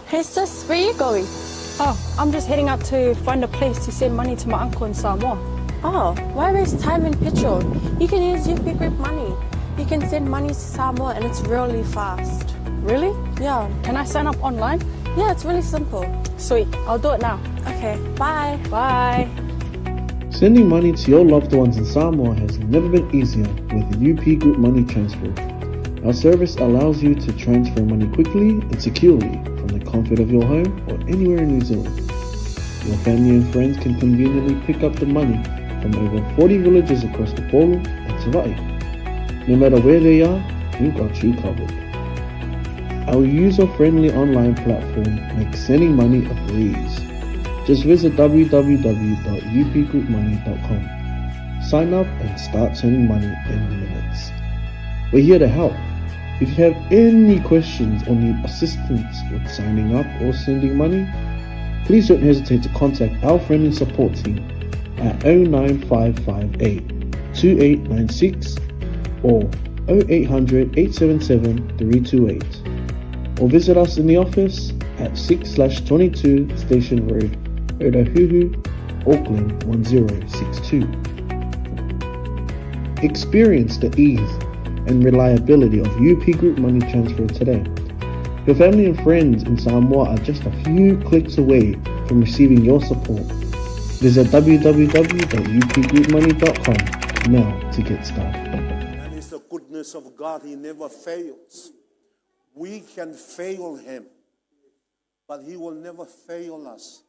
Hey sis, where are you going? Oh, I'm just heading out to find a place to send money to my uncle in Samoa. Oh, why waste time and petrol? You can use UP Group Money. You can send money to Samoa and it's really fast. Really? Yeah. Can I sign up online? Yeah, it's really simple. Sweet, I'll do it now. Okay, bye. Bye. Sending money to your loved ones in Samoa has never been easier with the UP Group Money Transfer. Our service allows you to transfer money quickly and securely from the comfort of your home or anywhere in New Zealand. Your family and friends can conveniently pick up the money from over 40 villages across the Polo and 𝚟𝚑𝚍. No matter where they are, we've got you covered. Our user-friendly online platform makes sending money a breeze. Just visit www.upgroupmoney.com. Sign up and start sending money in minutes. We're here to help. If you have any questions or need assistance with signing up or sending money, please don't hesitate to contact our friendly support team at 09558 2896 or 0800 877 328, or visit us in the office at 6/22 Station Road, Ōtahuhu, Auckland 1062. Experience the ease and reliability of UP Group Money Transfer today. Your family and friends in Samoa are just a few clicks away from receiving your support. Visit www.upgroupmoney.com now to get started. That is the goodness of God. He never fails. We can fail him, but he will never fail us.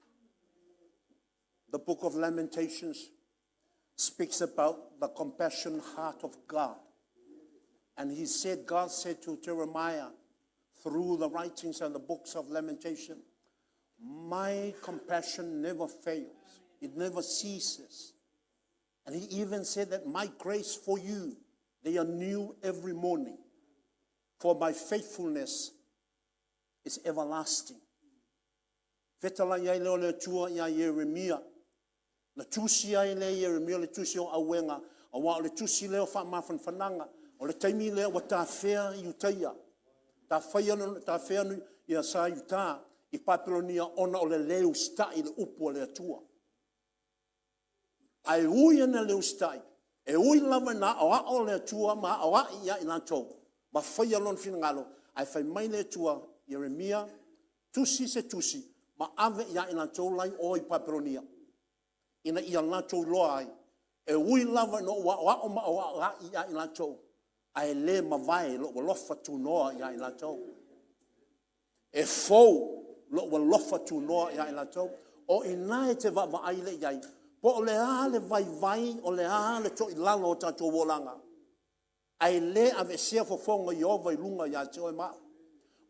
The book of Lamentations speaks about the compassionate heart of God. And God said to Jeremiah, through the writings and the books of Lamentation, my compassion never fails. It never ceases. And he even said that my grace for you, they are new every morning. For my faithfulness is everlasting. Vetala ia leo le tua ia Yeremia. Le tusi ia le Yeremia, le tusi o awenga. Awa le tusi leo wha mawhanwhananga. O le taimi lea wa tā whea i utaia. Tā whea nu i a sa i tā. I papilonia ona o le leo stai le upu o le atua. Ai ui ana leo stai. E ui lava na awa o le atua ma awa ia i lantou. Ma whea lon whingalo. Ai whai mai le atua Yeremia. Tusi se tusi. Ma ave ia i lantou lai o i papilonia. Ina ia lantou loa ai. E ui lava no wa o ma awa ia i lantou. Ai le mawai lo lofa tu noa ia i lantou. E fou lo lofa tu noa ia i lantou. O ina e te wa ai le iai. Po o le a le vai o le a le to i lalo o tatou wolanga. Ai le ave sia fofonga i ova i lunga ia te oi maa.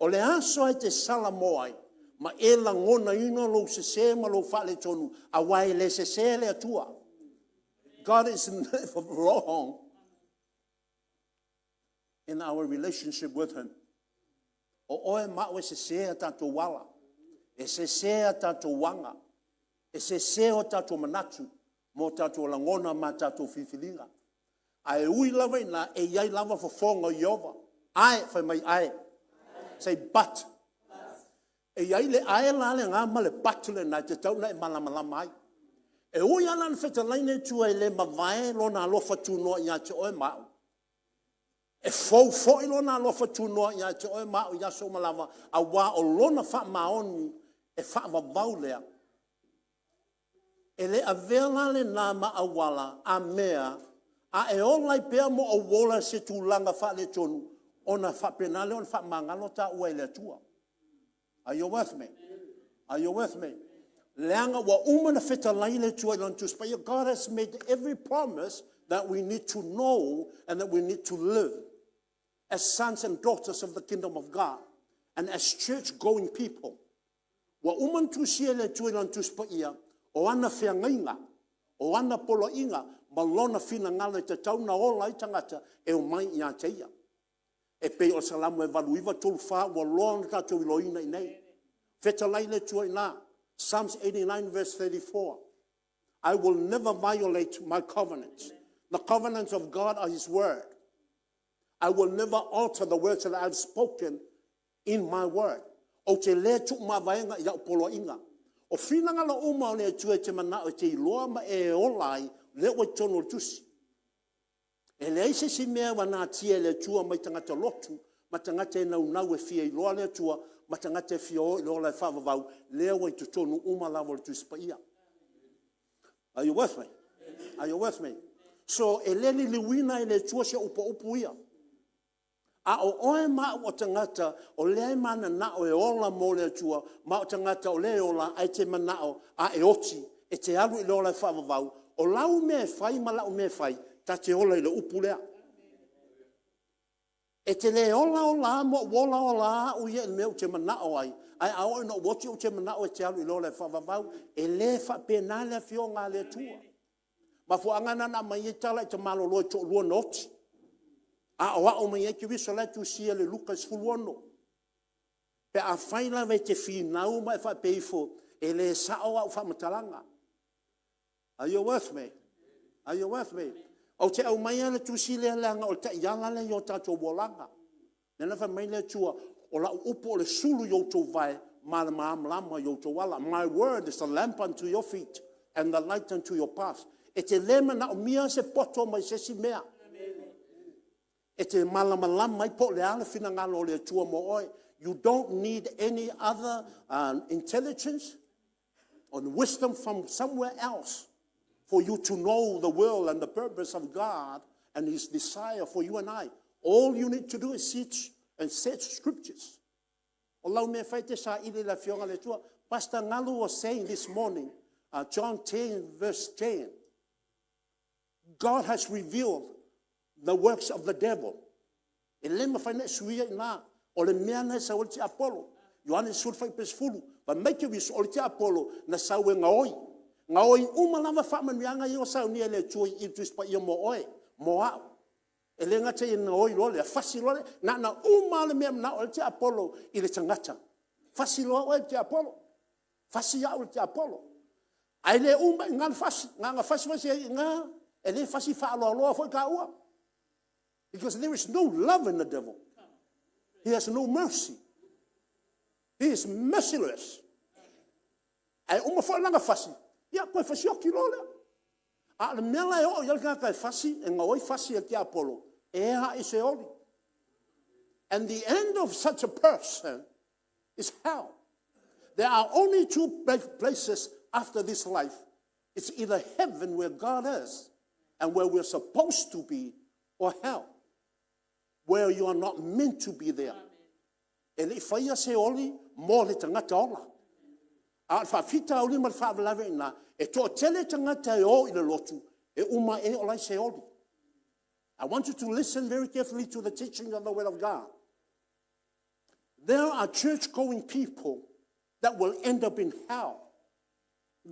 O le a soa te sala moai. Ma e la ngona ina lo se ma lo fa le tonu. A wai le se le atua. God is never wrong in our relationship with him. O oe mawe se a tatou wala. E se a tatou wanga. E se o tatou manatu. Mo tatou langona ma tatou fifilinga. Ai ui lava ina e iai lava fofonga i ova. Ai, whai mai ai. Say but. E iai le ai la le ngā ma le batule na te tau na e malamalama ai. E ui alan whetalaine tua e le mawai lo na alofa tūnoa i a te oe mau. E fou foi lona alofa tūnoa i a te oe mau i aso malama a wā o lona wha maoni e wha wawau lea. E le a vela le nā ma a wala a mea a e olai pea mo o wola se tūlanga wha le tonu o na wha penale o na wha mangalo ta ua i le tua. Are you with me? Are you with me? Leanga wa umana whetalai le tua i lon tuspaya. God has made every promise that we need to know and that we need to live as sons and daughters of the kingdom of God and as church-going people. Wa uman tusia le tua i lon tuspaya o ana whiangainga, o ana polo inga, ma lona whina ngala te tauna ola i tangata e o mai i a teia. E pei o salamu e valuiva tolu wha wa lona tatou iloina i nei. Whetalai le tua i nā. Psalms 89 verse 34. I will never violate my covenants. The covenants of God are his word. I will never alter the words that I've spoken in my word. O te le tu mavaenga ia polo inga. O finanga la uma o le tua te mana o te iloa ma e olai le o tono tusi. E le eise si mea wana tia le tua mai tangata lotu, ma tangata e nau e fia iloa le tua, ma tangata e fia o iloa le whavavau, le o te tonu uma lava le tusi pa ia. Are you with me? Are you with me? So e leni liwina e le tua se upa upu ia. A o oe ma o tangata o le mana na o e ola mo le tua, ma o tangata o le ola ai te mana o a e oti, e te alu i lola e whavavau, o lau me fai ma lau me fai, ta te ola i le upu lea. E te le ola mo wola ola o ia me o te mana o ai, ai a o no woti o te mana o e te alu i lola e whavavau, e le wha pena le fio ngā le tua. Ma fu angana na mai e tala i te malo loe to lua noti. A o mai e ki wiso la tu sia le Lukas fuluono. Pe a whaila vei te whinau mai wha peifo e le sao au whamatalanga. Are you with me? Are you with me? O te au mai le tu si le langa o te ianga le yo tato wolanga. Nena wha mai le tua o la upo le sulu yo to vai ma le maamlama yo to wala. My word is a lamp unto your feet and the light unto your path. E te lema na o mia se poto mai se si mea. E te malamalama mai po le ala fina ngalo le tua mo oi. You don't need any other intelligence or wisdom from somewhere else for you to know the will and the purpose of God and His desire for you and I. All you need to do is search and search scriptures. Allow me to say, Pastor Ngalu was saying this morning, John 10 verse 10, God has revealed the works of the devil. E lema whaine suia ina, o le mea nei sa ole te Apollo. Ioane sulfai pes fulu, va make wis ole te Apollo na sau e ngaoi. Ngaoi umalawa whamanuanga i o sau ni ele tui i tuspa i mo oe, mo au. E le ngata i ngaoi lole, a whasi lole, na umale mea na ole te Apollo i le tangata. Whasi loa ole te Apollo. Whasi ia ole te Apollo. Ai le ngā whasi ngā, e le whasi whaaloaloa fwoi ka ua. Because there is no love in the devil. He has no mercy. He is merciless. Ai uma fo langa fasi. Ia koe fasi o kilole. A le mela e o yalka kai fasi e ngoi fasi e te Apollo. E ha i se oli. And the end of such a person is hell. There are only two places after this life. It's either heaven where God is and where we're supposed to be, or hell, where you are not meant to be there. E le whaia se oli, mō le tangata ola. A whawhita oli ma le whawalawe ina, e toa tele tangata e o i le lotu, e uma e olai se oli. I want you to listen very carefully to the teaching of the Word of God. There are church-going people that will end up in hell.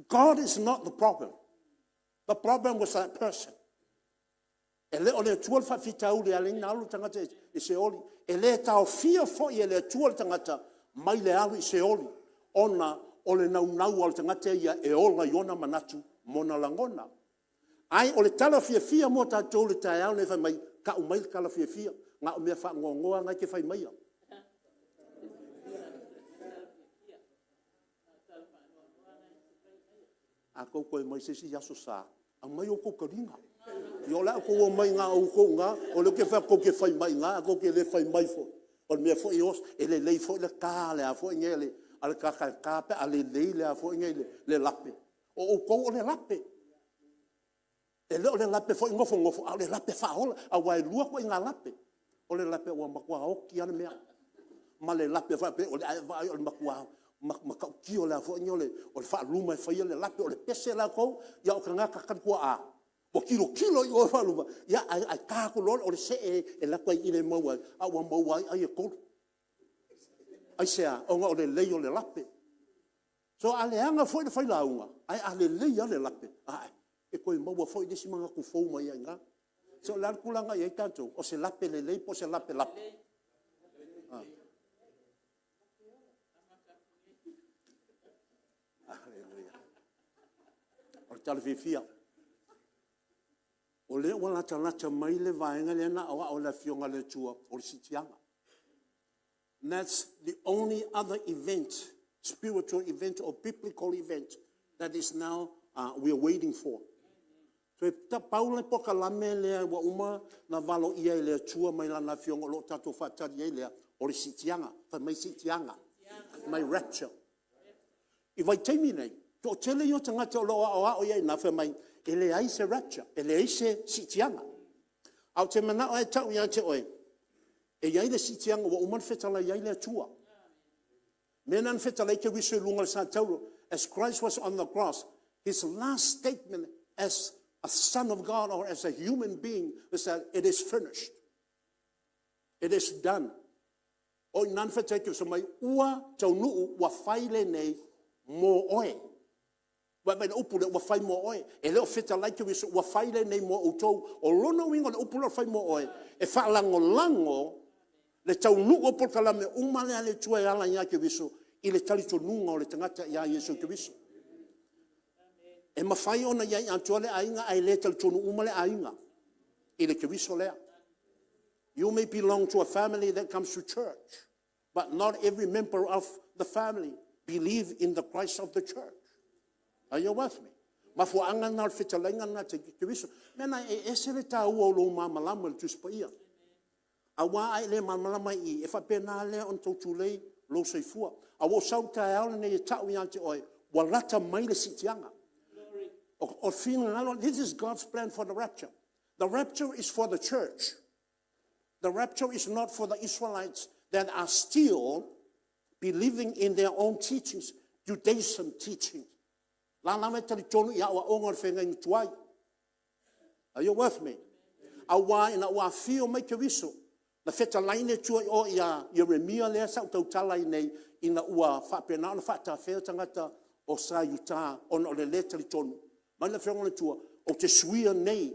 God is not the problem. The problem was that person. E le o le tuol whawhita uli a lina alu tangata i se oli. E le tau fia fo i le tuol tangata mai le alu i se oli. Ona o le nau al tangata ia e ola iona manatu mona langona. Ai o le tala fia mo tātou le tai au ne whai mai ka umai kala fia. Ngā o mea wha ngongoa ngai ke whai mai a. A kou koe mai se si yaso sa. A mai o kou karinga. Yo la ko mai nga o ko nga o le ke fa ko ke fai mai nga ko ke le fai mai fo o me fo ios e le fo le ka le fo ngele al ka pe ale le fo ngele le lape o ko le lape e le lape fo ngofo ale lape fa hola a wai lua ko nga lape o le lape o makwa o ki ana me ma le lape fa pe o le makwa ma ka ki o la fo ngole o fa luma fa le lape o le pese la ko ya o nga ka ko a o kilo i o faluva ya ai ka ko lo o se e la ko i le maua a wa maua ai ko ai se o nga o le o le lape so ale anga foi le faila unga ai ale le lape ai e ko i maua foi desi manga ku fo mai nga so la kulanga i tanto o se lape le po se lape Hallelujah. O tala fia o le wala tala mai le vaenga le na o la fionga le tua o le sitianga. And that's the only other event, spiritual event or biblical event, that is now we are waiting for. So ta paula poka lame lea wa uma na valo ia lea tua mai lana fionga lo tato fatari ia lea o le sitianga, fa mai sitianga, mai rapture. I vai teimi nei, to tele yo tangata o loa o ia na fa mai, ele ai se rapture, ele ai se sitianga. Au te mana o e tau ia te oe, e iai le sitianga wa uman fetala iai lea tua. Menan fetala ike wisu lunga le sa tauro, as Christ was on the cross, his last statement as a son of God or as a human being is that it is finished. It is done. O nan fetake so mai ua taunu wa faile nei mo oe. Wa ben upu le wa fai mo oe. E leo feta like we wa faile nei mo utou o lono wingo le upu le fai mo oe. E fa lango le taunu o por kala me umale ale tua ala nya ke wiso i le tali tonunga o le tangata ya Yesu ke wiso. E mawhai ona iai antua le ainga ai le tali tonu umale ainga. I le ke wiso lea. You may belong to a family that comes to church, but not every member of the family believe in the Christ of the church. Are you with me? Mafuanga na fitalenga na te ke wiso. Mena e esere ta ua lo mamalama le tuspa ia. Awa ai le mamalama I. E fa pena le on tautu lei lo seifua. Awa sauta e aole ne e tau iante oe. Walata mai le sitianga. Or feeling, this is God's plan for the rapture. The rapture is for the church. The rapture is not for the Israelites that are still believing in their own teachings, Judaism teachings. Are you with me? Awa ina wa fio mai ke wiso. Na feta laine tua o ia Yeremia lea sa utau talai nei ina ua whapena ona whata whea tangata o sa yuta ona o le leta li tonu. Mai na whiangona tua, o te suia nei,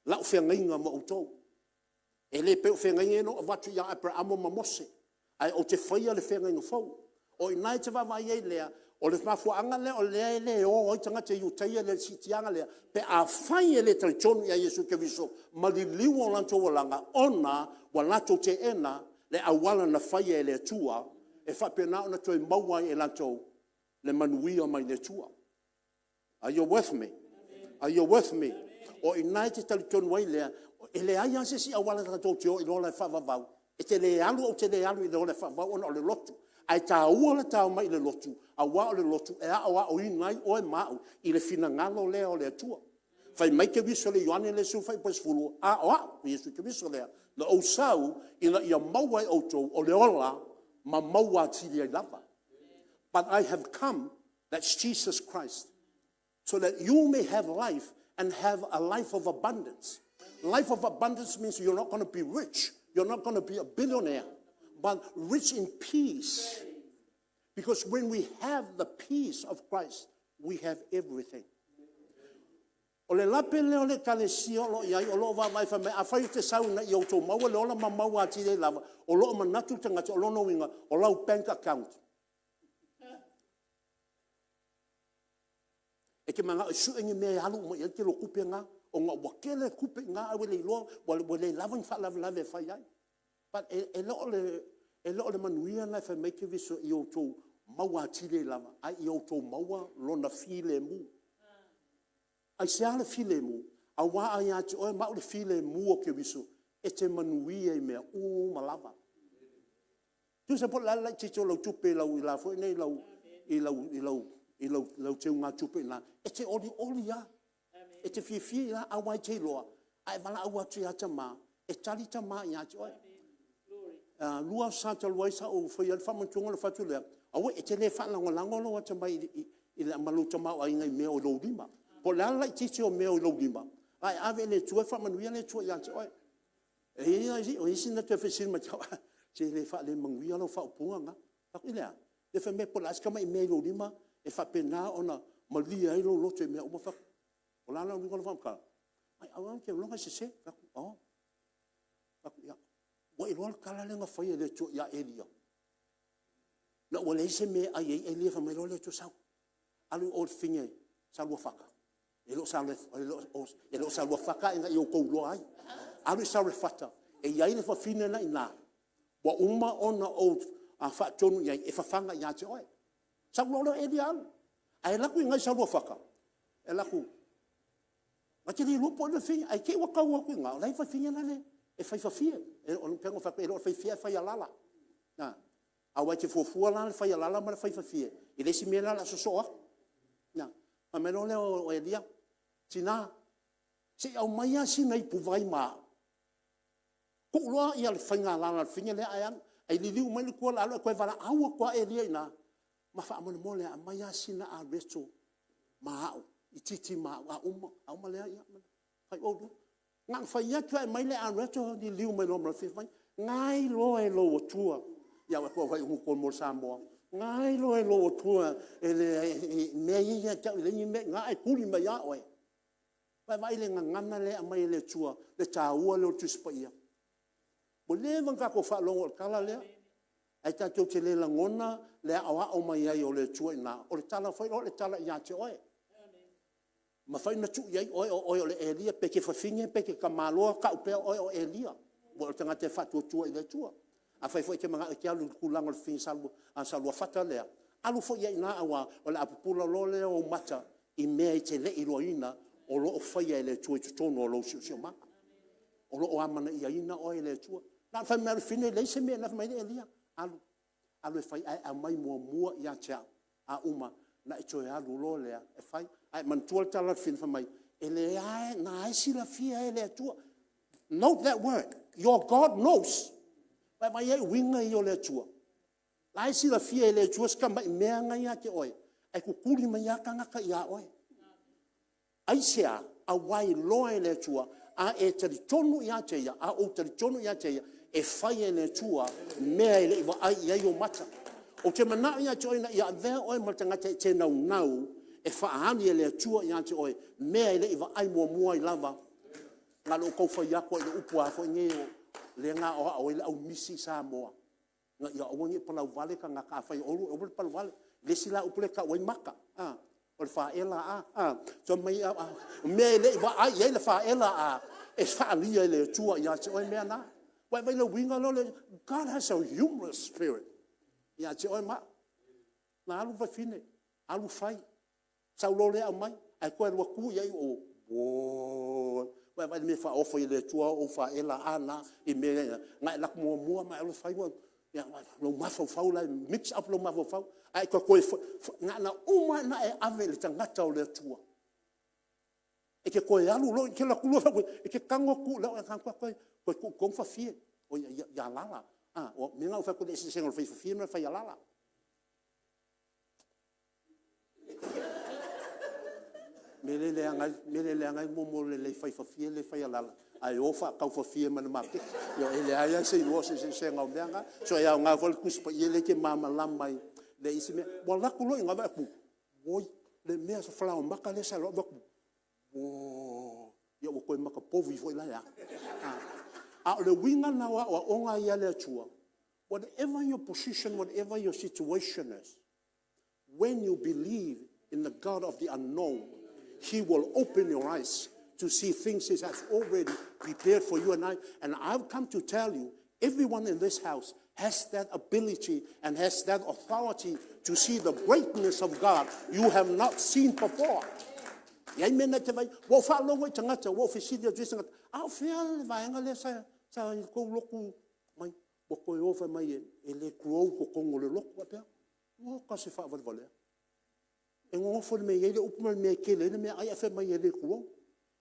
lau whiangainga ma utou. E le peo whiangainga no, o watu ia Abrahamo ma Mose. Ai o te whaia le whiangainga fau. O inai te wawai ei lea, o le mafuanga lea, o lea lea o tangata iutaia le sitianga lea, pe a whai e le tali tonu ia Yesu ke wiso, ma li liwa o lanto walanga, ona, wa lato te ena, le awala na whai e le tua, e whapena ona toi mauai e lanto, le manuia mai le tua. Are you with me? Are you with me? O inai te tali tonu wai lea, e le ai anse si awala tato te o i lola e whavavau. E te le alu o te le alu i lola e whavavau ona o le lotu. Ai tā ua le tau mai le lotu, a wā o le lotu, e a wā o inai o e mau, i le fina ngalo lea o le atua. Fai mai ke wiso le Ioane le su fai pasfulu, a o a, Yesu ke wiso lea. Na o sau, ina ia maua e autou, o le ola, ma maua tiri ai lava. But I have come, that's Jesus Christ, so that you may have life and have a life of abundance. Life of abundance means you're not going to be rich. You're not going to be a billionaire, but rich in peace. Because when we have the peace of Christ, we have everything. O le lape leo le kalesia o lo iai o lo wa mai fa me a fai te sau na i o tō maua le ola ma maua ati le lava o lo manatu tangata o lono winga o lau bank account. E ke manga su engi me halu mo i te lo kupe nga o nga wakele kupe nga awe le iloa wale lava fa lava fai ai. But e lo le manuia na fa me ke viso i o tō maua ati le lava ai i o tō maua lona file mu. Ai se ale file mu, a wā ai ati oe mau le file mu o ke wiso, e te manuia i mea malava. Tu se po lalai te tō lau tupe lau i la fo, nei lau te unga tupe na, e te oli ya, e te fie la a wai te loa, ai wala au atu ya tama, e tali tama i ati oe. Lua santa luaisa o fai al whamantunga le fatu lea, awe e te le whalango langolo wa tama i le amalu tama o ingai mea o lau lima. Po la lai titi o meo lo lima. Ai ave le tua fa manuia le tua ya oi. E ia o isi na te fesin ma tau. Te le fa le manguia lo fa punga nga. Pa ile. Le fa me po la ska mai me lo lima e fa pena ona malia i lo lo te me o fa. O la no ngolo fa ka. Ai awan ke longa se se. Oh. Pa ya. Wa i lo kala le nga fa le tua ya elia. Na o le se me ai elia fa me lo le tua sa. Alu o finge sa lo fa. Elo salwa faka inga yo ko lo ai. Alu salwa fata. E ia ile fa fina na ina. Wa uma ona o a whaatonu iai, e whawhanga ia te oe. Sau lolo e di alu. Ai laku i ngai sa lua whaka. E laku. Ma te li lupo le whinga, ai ke waka waku i ngā, lai whai whinga nale, e whai whawhia. E onu pengo whaka, e roa whai whia, whai alala. A wai te fuafua la, whai alala, ma le whai whawhia. I lesi mea la so soa. Ma meno leo o Elia, tina, se au maia si nei puvai maa. Ko loa ia le whainga lana, le whinga le aian, ai li liu mai le kua la alo, koe wala aua kua Elia ina, ma wha amone mo lea, maia si na a resto, maa au, i titi maa, a uma lea ia, whai odu. Ngang whai ia kia e mai le a resto, ni liu mai lo mra whiwhai, ngai loa e lo o tua, ia wa kua whai ungu kon mo Samoa. Ngai lo e lo tua e le mea ia tau le me nga e kuli mai a oe. Vai le ngana le a mai le tua le tāua le o tuspa ia. Mo le vanga ko whalongo o kala lea. Ai tātou te le langona le awa o mai ai o le tua ina. O le tala whai o le tala ia te oe. Ma whai na tu iai oe o le Elia peke whawhinge peke ka maloa ka upea oe o Elia. Mo le tanga te whatua tua i le tua. A fai foi ke manga ke alu kulango le fin salvo a salvo fata lea alu foi ia ina awa o le apupula lo le o mata I mea te le iroina o lo o fai le tua tu tono o lo sio ma o lo o amana ia ina o le tua na fai mer fine le se me na mai Elia alu fai a mai mua ia cha a uma na e toe alu lo le e fai ai man tual tala fin fa mai ele ai na si la fia le tua note that word your God knows. Mai e winga I o le tua. Lai si la fia le tua ska mai mea ngai a ke oe. Ai kukuri mai a kangaka ia oe. Ai sea a wai loa le tua a e tari tonu ia te ia, a o tari tonu ia te ia, e whai le tua mea le iwa ai ia o mata. O te mana ia te oe na ia vea oe ma tangata te nau e whaahani le tua ia te oe, mea le iwa ai mua I lava. Ngā lo kou whai ako I le upua fo ngeo. Le nga o le au misi Samoa nga ia o ngi palau vale ka nga ka fai o le palau vale le sila upule ka wai maka o le faela so mai me le va ai le faela e fa lia le tua ia te o me na wai le winga lo le God has a humorous spirit ia te o ma na alu va fine alu fai sa lo le mai ai ko le ku ia o vai me fa ofo le tua o fa ela ana I me ngai lak mua mai lo fai ya lo ma fa la mix up lo ma fa ai ko nga na uma na e ave le tangata o le tua e ke ko ya lo ke la ku fa e ke kango ku la kan ko ko fa fie o ya la o me nga fa ko le se ngol fa fie na fa ya la mele le angai mo le fai fafie le fai alala ai ofa kau fafie mana mape yo ele ai se lo se ngau benga so ya nga vol kuspa ele ke mama lamai le isime wala kulo nga ba ku oi le mea so flau maka le sa lo ba ku o yo ko maka povi foi la ya le winga na wa onga ya le tua whatever your position whatever your situation is when you believe in the God of the unknown He will open your eyes to see things He has already prepared for you and I. And I've come to tell you, everyone in this house has that ability and has that authority to see the greatness of God you have not seen before. Amen. Wo fa longo tangata wo fisidia dressing au fia vai ngale sa ko loku mai wo ko o fa mai ele kro ko kongo le loku pa wo ka se fa vale e ngo fo me ele upma me kele me ai fa mai ele kro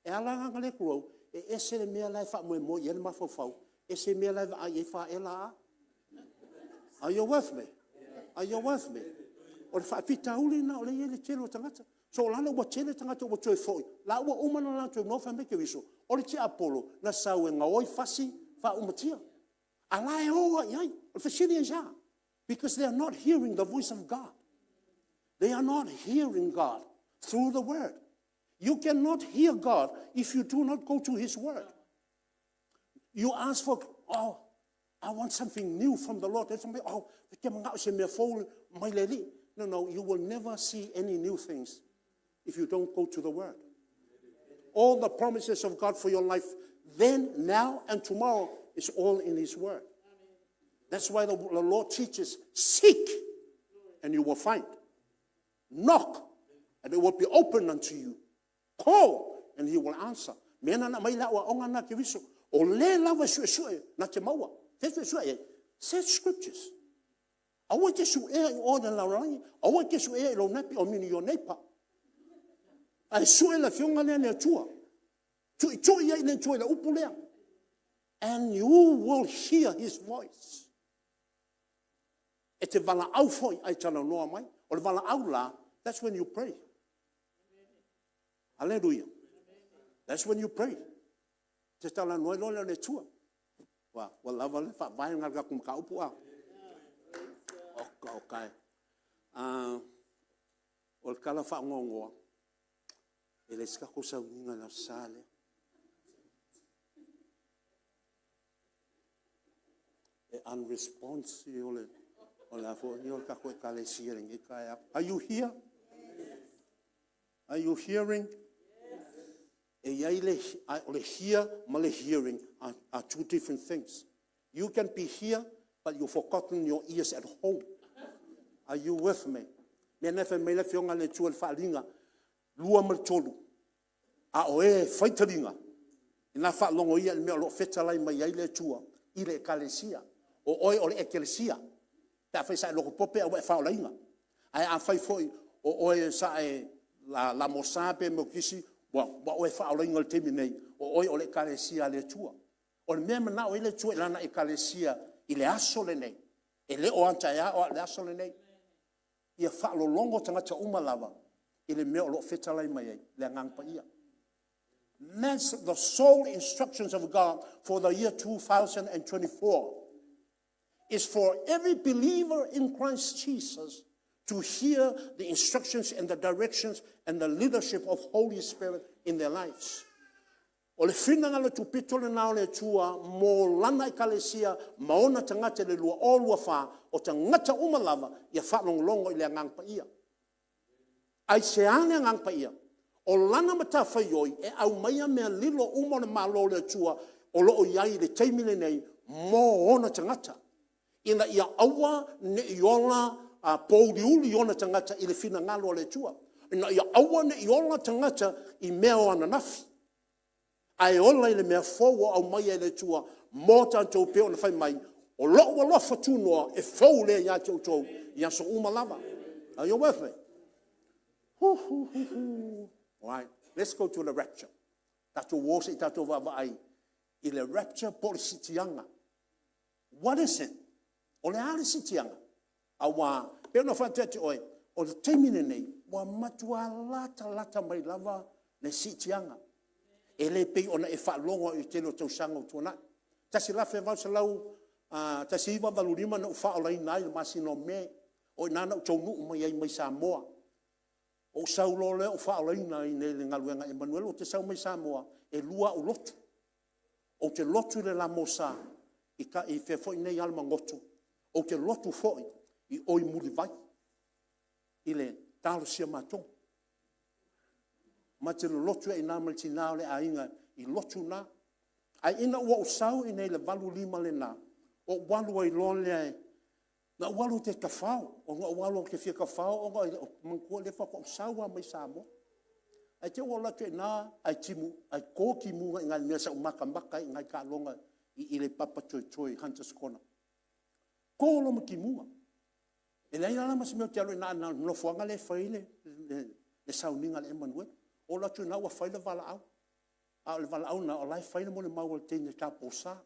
e ala ngale kro e ese me la fa mo ele ma fo fa ese me la ai fa ela are you with me o fa pita uli na ole ele chelo tangata so la no tele tangata o toi foi la o uma na toi no fa me ke viso o le ti apolo na sau nga oi fasi fa umatia ala e o ai o fa sini ja because they are not hearing the voice of God. They are not hearing God through the word. You cannot hear God if you do not go to His word. You ask for, I want something new from the Lord. No, you will never see any new things if you don't go to the word. All the promises of God for your life, then, now, and tomorrow, is all in His word. That's why the Lord teaches, seek and you will find. Knock and it will be open unto you. Call and he will answer. Mena na mai la wa onga na ke viso. O le la wa sue na te maua. Te sue said scriptures. Awa ke su e o na la rangi. Awa ke su e lo napi o mini yo nepa. Ai sue la fionga ne tua. Tu ia ne tua la upulea. And you will hear his voice. E te vala au foi ai tala noa mai. O le vala au la, that's when you pray. Hallelujah. That's when you pray. Te tala noa lola ne tua. Wa lava le fa vai ngal kum ka upu a. Okay. O le kala fa ngongoa. Ele ska ko sa winga na sale. E unresponsive. Are you here? Are you hearing? Hear and hearing are two different things. You can be here, but you've forgotten your ears at home. Are you with me? Lua martolu. A oe faitalinga. Ina fa longo ia me lo fetalai mai ile tua. Ile ekalesia. O oe o le ekalesia. Ta fai sa lo pope o fa olainga. Ai a fai foi o oe sa e la mosape mo kisi. Wa oe fa olainga le temi nei. O oe o le ekalesia le tua. O le mea na o ile tua lana ekalesia ile aso le nei. E le o anta ya o le aso le nei. Ia fa lo longo tangata umalava. Ile mea o lo fetalai mai le ngang pa ia. That's the sole instructions of God for the year 2024 is for every believer in Christ Jesus to hear the instructions and the directions and the leadership of Holy Spirit in their lives. O le whina le tupito le nao le tua mo lana ekalesia maona tangata le lua o lua wha o tangata umalava ia whanonglongo i le ngang pa ia. Ai se ane ngang pa ia. O lana mata whaioi e au maia mea lilo umone malo le tua o loo iai le teimile nei mo ona tangata. Ina ia aua ne iola pouliuli ona tangata i le whina ngalo le tua. Ina ia aua ne iola tangata i mea o ananafi. Ai ola i le mea fōua au maia le tua mo tantou peo na whai mai o loo alofa tūnoa e fau le ia tautou ia so umalava. Are you with me? All right, let's go to the rapture. Tato wose I tato vavai. I le rapture po le sitianga. What is it? O le ale sitianga. Awa, peo na whantete oe, o le teimine nei, wa matua lata mai lava le sitianga. E le pei ona e whaalongo i telo tau sanga o tuana. Tasi la whewau sa lau, tasi iwa valurima na whaalai nai le masino me, o nana o tau nuu mai ai mai Samoa. O saulo le o whaalaina i nei le ngaluenga Emmanuel o te sau mai Samoa e lua o lotu. O te lotu le la mosa i ka i whewhoi nei alma ngoto. O te lotu foi i oi muri vai. I le talo sia mato. Ma te lotu e nā malti nā le ainga i lotu nā. Ai ina ua o sau i nei le valu lima le nā. O walu ai lon le ai. Na walu te kafao, o nga walu ke fia kafao, o nga mangkua le whako sawa mai Samoa. Ai te wala te nā, ai timu, ai kōki munga i ngai mea sa umaka maka i ngai ka longa i le papa toi Hunters Corner. Kōlo ma ki munga. E leina lama se meo te alo i nā nofuanga le whaile, le sauninga le Emmanuel. O la tu nā ua whaile vala au. A le vala au na o lai whaile mo le maua le teine ka posa.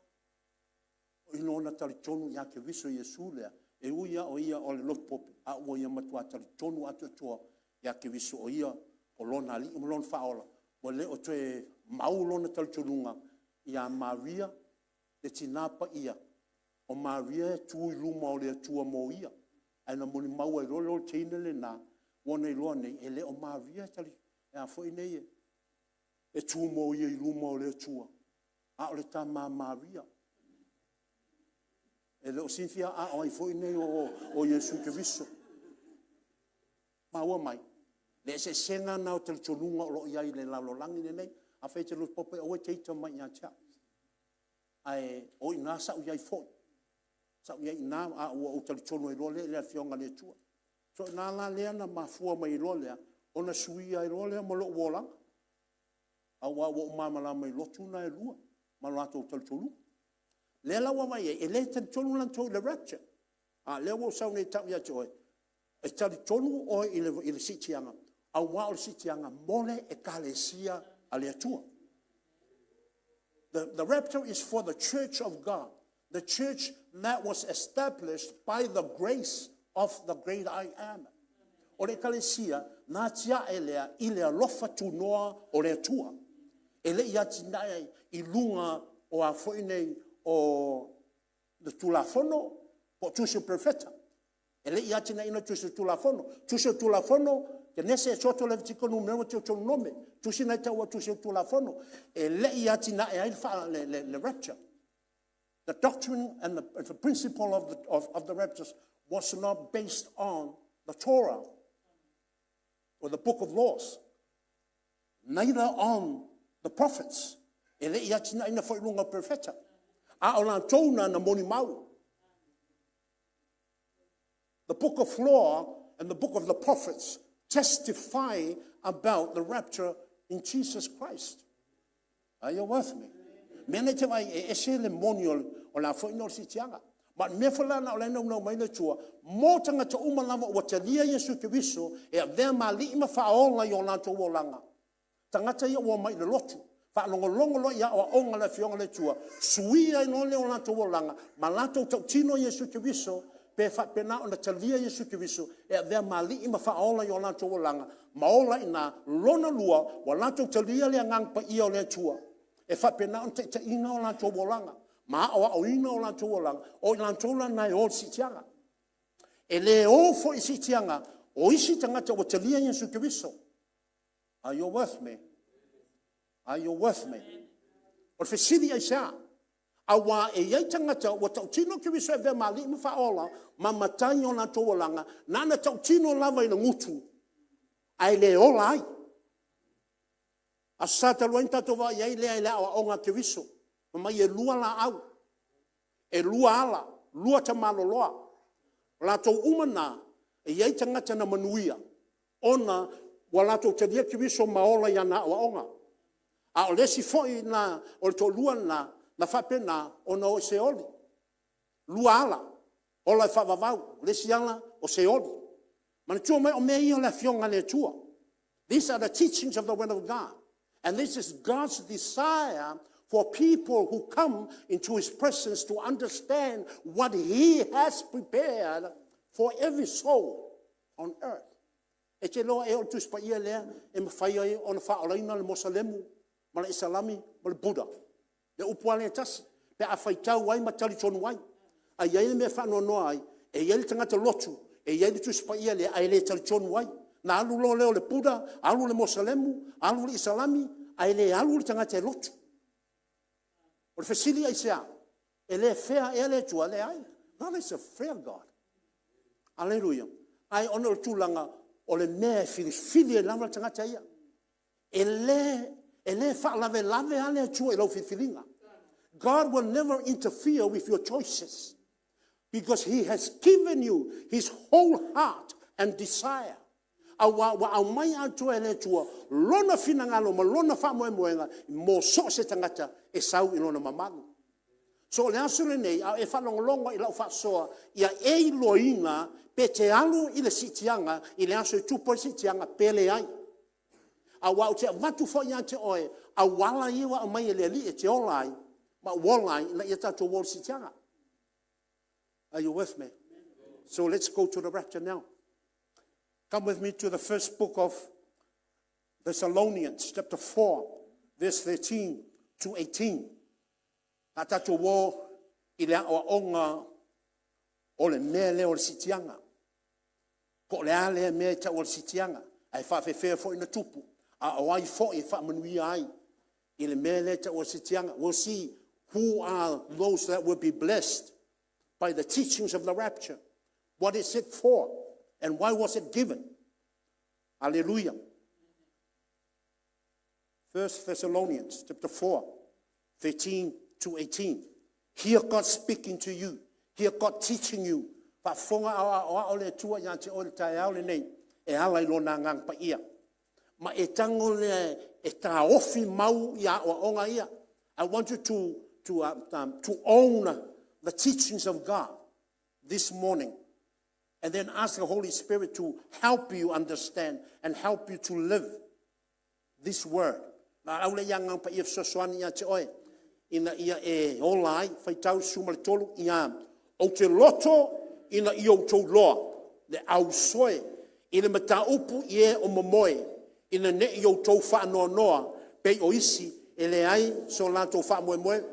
O ino ona tali tonu ia ke viso Yesu lea. E uia o ia o le lot popi, a ua ia matua tali tonu atu atua, ia ke viso o ia o lona ali, o lona whaola, o le o tue mau lona tali tonunga, ia Maria, le tinapa ia, o Maria tui luma o le atua mo ia, aina moni mau e rolo teine le na, wana i loa nei, e le o Maria tali, e a fo i nei e tu mo ia i luma o le atua, a o le ta Maria, e le o sinfia a o i foi nei o Yesu ke viso. Ma ua mai. Le se senga na o te tonunga o lo iai le lalolangi nei, a fei te lo pope o e teita mai ia tia. Ai o i nasa o iai foi. Sa ia ina a o tali tono I lole le fionga le tua. So na la le na mafua mai lole ona suia I lole mo lo wola. A wa wo mama la mai lotu na lua. Ma lato tali tolu. Le la wa mai e le tali tolu lan to le rapture. A le wo sa ne tau ya joy. E tali tolu o I le sitianga. A wa o sitianga mole e kalesia ale tua. The rapture is for the church of God. The church that was established by the grace of the great I am. O le kalesia, na tia elea, ilea lofa tu noa o le tua. Ele ia tinai I lunga o a foinei o the tulafono, po tusi profeta. Ele ia tinai ino tusi tulafono. Tusi tulafono, ke nese e soto le vitiko numero te o nome. Tusi nai taua tusi tulafono. Ele ia tinai ai fa le rapture. The doctrine and the principle of the raptures was not based on the Torah or the book of laws, neither on the prophets. Ele ia tina ina foi lunga profeta. A o la tona na moni mau. The book of law and the book of the prophets testify about the rapture in Jesus Christ. Are you with me? Mene te vai e ese le moniol o la foi no sitianga. Ma me fola na o la no mai le tua. Mo tanga te uma lava o te lia Yesu Kristo e a ve mali ma fa ola yo la to wolanga. Tangata ia o mai le lotu. Fa longo lo ia o onga le fionga le tua. Suia no le o la to wolanga. Ma la to tino Yesu Kristo pe fa pena o te lia Yesu Kristo e a ve mali ma fa ola yo la to wolanga. Ma ola ina lona lua o la to te lia le ngang pa ia o le tua. E fa pena on te ina o la to wolanga. Ma o ina o la to wolanga. O la to la na o sitianga. E le o fo I sitianga o isi tangata o te lia Yesu Kristo. Are you with me? Are you with me? O fe sidi ai sa. Awa e iai tangata o tau tino Kristo e ve mali ma fa ola ma matai o la to wolanga. Nana tau tino lava ina ngutu. Ai le ola ai. A sata loin tato va iai le o onga Kristo. Ma e lua la au. E lua ala, lua ta maloloa. La to umana e iai tangata na manuia. Ona wala to te dia Kristo maola ia na o onga. A o lesi foi na o to lua na fa pena ona o se oli. Lua ala. Ola fa vavau, lesi ala o se oli. Ma tu mai o mei o la fionga le tua. These are the teachings of the word of God. And this is God's desire for people who come into His presence to understand what He has prepared for every soul on earth. E te loa e o tus pa ia lea, e mawhai ai o na whaolaina le Mosalemu, ma le Isalami, ma le Buddha. Le upuale e tasi, pe a whaitau ai ma tali tonu ai. A iai le mea whanua noa ai, e iai le tangata lotu, e iai le tus pa ia lea, ai le tali tonu ai. Na alu lo leo le Buddha, alu le Mosalemu, alu le Isalami, ai le alu le tangata e lotu. O le fesili ai sea, e le fea e le tua le ai. God is a fair God. Alleluia. Ai ono le tūlanga, o le mea fili e lama tangata ia. E le whaalave lave ale atua e lau whiwhiringa. God will never interfere with your choices because He has given you His whole heart and desire. Wa mai atua e le tua, lona finangalo ma lona whamoemoenga mo so se tangata e sau inona mamalu. So le asure nei, e whalongolongo I lau whasoa, ia e loinga pe te alu I le sitianga, I le aso I tupo sitianga pele ai. A wau te watu fo ia te oe, a wala iwa a mai e le li e te olai, ma wolai na ia tato wol sitianga. Are you with me? So let's go to the rapture now. Come with me to the first book of Thessalonians, chapter 4, verse 13 to 18. A tato wo I le o onga o le mele o le sitianga. Ko le ale me ta o le sitianga. Ai fa fe fo ina tupu. A o ai fo I fa manui ai. I le mele ta o le sitianga. We'll see who are those that will be blessed by the teachings of the rapture. What is it for? And why was it given? Hallelujah. 1 Thessalonians chapter 4, 13 to 18. Hear God speaking to you. Hear God teaching you. Whafonga o le tua ia te o le tae au le nei. E ala I lona ngang pa ia. Ma e tango le e ta ofi mau ia o onga ia. I want you to own the teachings of God this morning. And then ask the Holy Spirit to help you understand and help you to live this word. Na au le yang pa ia sosoani ia te oe. Ina ia e olai, whaitau sumale tolu ia. O te loto ina i o tau loa. Le au soe. Ina mata upu ie o mamoe. Ina ne i o tau wha noa noa. Pei o isi. Ele ai so la tau wha moe moe.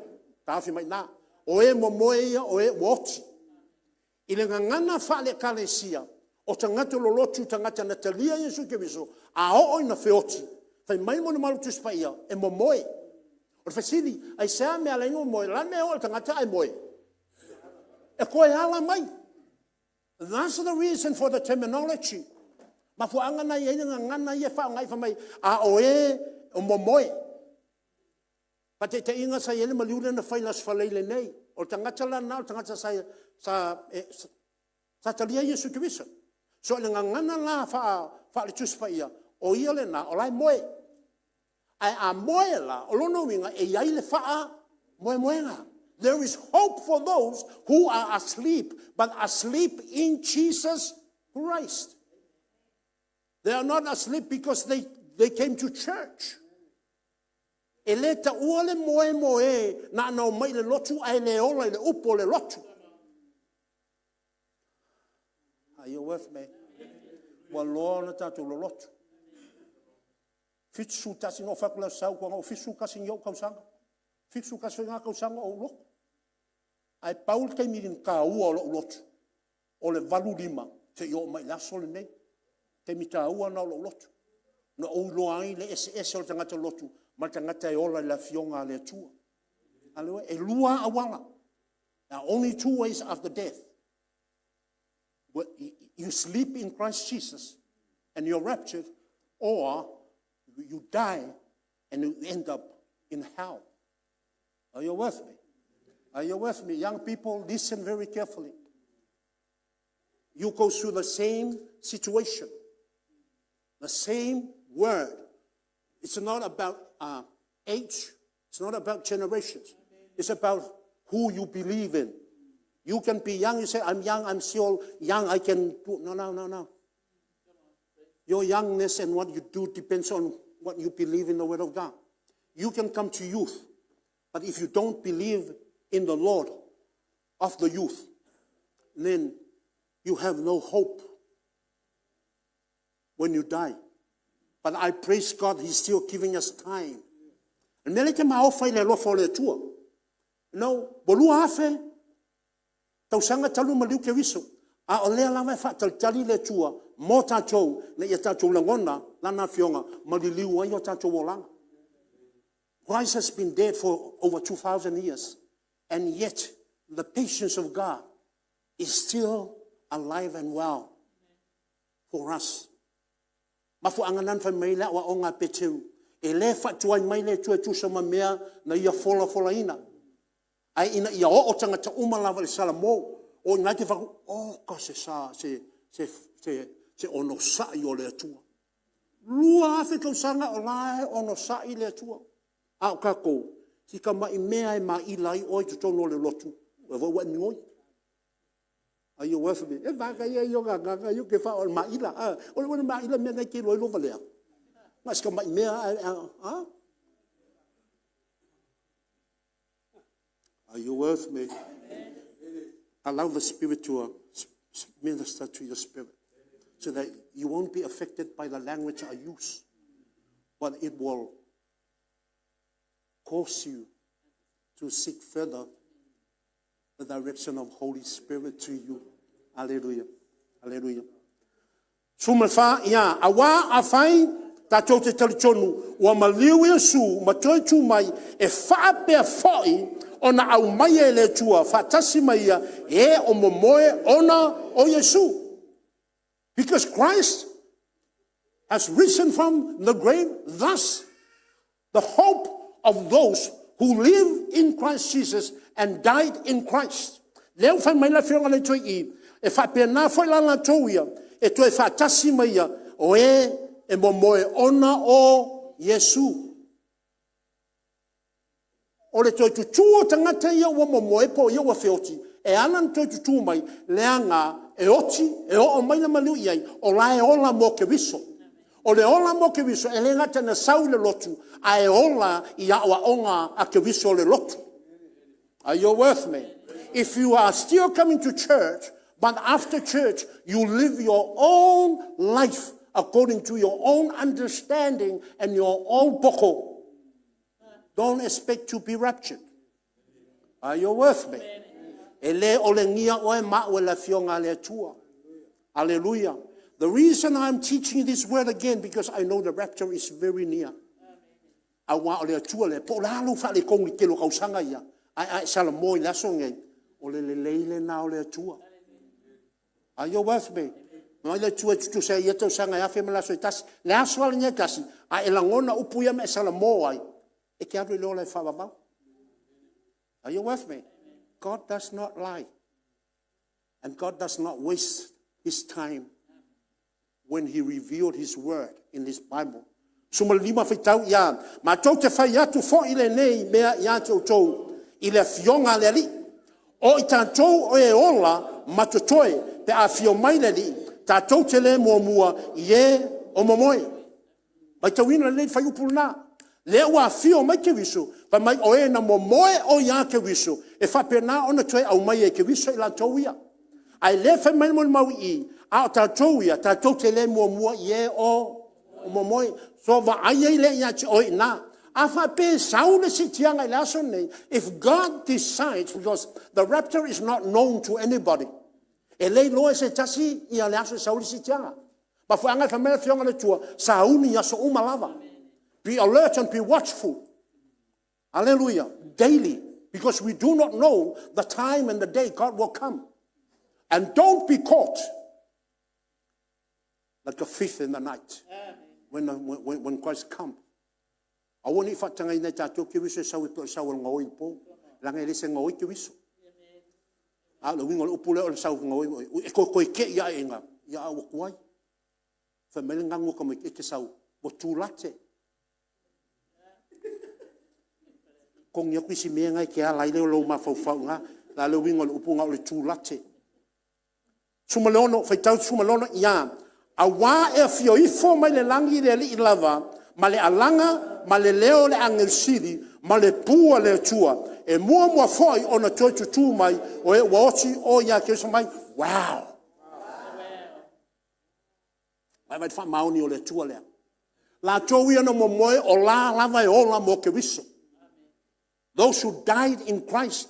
Tawhi mai nā. O e mamoe ia o e woti. Ina ngangana wha le kalesia. O tangata lolotu tangata Natalia Yesu Keriso. A o ina whioti. Whai mai mona malu tuspa ia. E mamoe. O fasili. Ai sea mea lengo moe. La mea o tangata ai moe. E koe ala mai. That's the reason for the terminology. Ma fu angana ia ngana ia wha ngai wha mai. A o e o mamoe. Pa te inga sa ele maliule na whailas whaleile nei. O tangata la nao, tangata sa talia Yesu Keriso. So le ngana la wha le tuspa ia. O ia le na, o lai moe. Ai a moe la, o lono winga e iai le wha moe moenga. There is hope for those who are asleep, but asleep in Jesus Christ. They are not asleep because they came to church. E le ta ua le moe moe na no mai le lotu ai le ola le upo le lotu. Are you with me? Wa loa na tatu lo lotu. Fitsu tasi no whakula sau kua ngau fitsu kasi ngiau kausanga. Fitsu kasi ngā kausanga o loko. Ai Paul kei mirin ka ua o lotu. O le valu lima. Te i o mai laso le nei. Te mi ta ua na o lotu. Na o loa ai le ese o tangata lotu. Ma tangata e ola la fionga le tua. Alewe, e lua awala. Now only two ways after death. You sleep in Christ Jesus and you're raptured, or you die and you end up in hell. Are you with me? Are you with me? Young people, listen very carefully. You go through the same situation, the same word. It's not about age. It's not about generations. It's about who you believe in. You can be young. You say, I'm young. I'm still young. I can do. No. Your youngness and what you do depends on what you believe in the Word of God. You can come to youth. But if you don't believe in the Lord of the youth, then you have no hope when you die. But I praise God, He's still giving us time. And meleke maofa le lofa le tua. No, bolua afe, tausanga talu maliu ke wiso. A o lea lawa whaataltali le tua, mo tātou, na ia tātou langona, lana fionga, maliliu ai o tātou wolanga. Christ has been dead for over 2,000 years. And yet, the patience of God is still alive and well for us. Mafu anganan fa mai la wa onga peteu. E le fa tuai mai le tu sama mea na ia fola ina. Ai ina ia o tangata umalawa le salamo. O ngai te whaku, ka se ono sai o le atua. Lua afe kausanga o lae ono sai le atua. Au kako, si ka mai mea e mai ilai oi tu tono le lotu. Wa ni oi. Are you with me? E vaka ia yoga yo ke fa o mai ila. O le mai ila mea ke loi lo valea. Mas ka mai mea Are you with me? Allow the Spirit to minister to your spirit so that you won't be affected by the language I use, but it will cause you to seek further the direction of Holy Spirit to you. Hallelujah. Hallelujah. Sumafa ya awa afai tatou te talitonu wa maliu Yesu matoi tu mai e whaape foi ona au mai e le tua fatasi mai e o momoe ona o Yesu. Because Christ has risen from the grave, thus the hope of those who live in Christ Jesus and died in Christ. Leo fai mai la fionga le toi I. E fa pena foi la tou ia. E toi fa tasi mai ia. O e momoe ona o Yesu. O le toi tutu o tangata ia o momoe po ia o feoti. E anan toi tutu mai leanga e oti e o mai na maliu iai. O la e ola mo ke viso. O le ola mo ke viso e le ngata na sau le lotu. A e ola ia o onga a ke viso le lotu. Are you with me? If you are still coming to church, but after church you live your own life according to your own understanding and your own boko, don't expect to be raptured. Are you with me? Ele ole ngia oe ma o la fionga le tua. Hallelujah. The reason I'm teaching this word again, because I know the rapture is very near. I want le tua le po la lu fa le kongi ke lo kausanga ia. Ai sala moi la songe o le leile na o le tua. Are you with me? Mai le tua tu se ia to sanga ia fe mala so tas. Le aso ala nya tasi. A e langona upu ia me sala mo ai. E ke atu le fa ba. Are you with me? God does not lie. And God does not waste his time when he revealed his word in this Bible. Suma lima fitau ia. Ma tau te fai atu fo ile nei mea ia te tau. Ile fionga le li. O i tātou o e ola matotoe pe a fio mai le li. Tātou te le mua i e o momoe. Mai tawina le fai upulna. Le ua fio mai ke viso. Pa mai o e na momoe o ia ke viso. E fa pena ona toe au mai e ke viso i la tau ia. Ai le fai mai mo mau I. A tātou ia. Tātou te le mua i e o momoe. So va ai le ia te o ina. If God decides, because the rapture is not known to anybody, but be alert and be watchful. Hallelujah. Daily. Because we do not know the time and the day God will come. And don't be caught like a thief in the night when Christ comes. I want if I tell you that I took you so we put so ngoi po lang ele se ngoi ki wiso a lo wingo upule o sa ngoi e ko ke ya inga ya o kwai fa melenga ngo ko me ke sa bo tulate kong yo kwisi me ngai ke ala ile lo ma fo nga la lo wingo upunga o tulate sumalono fa tau sumalono ya a wa e fio I fo mai le langi le li lava ma le alanga ma le leo le 𝚟𝚑𝚙𝚢𝚑 ma le pua le tua e mua foi ona toi tutu mai o e waoti o ia ke mai wow vai fa mauni o le tua le la toi ona momoe o la lava e ola mo ke viso. Those who died in Christ,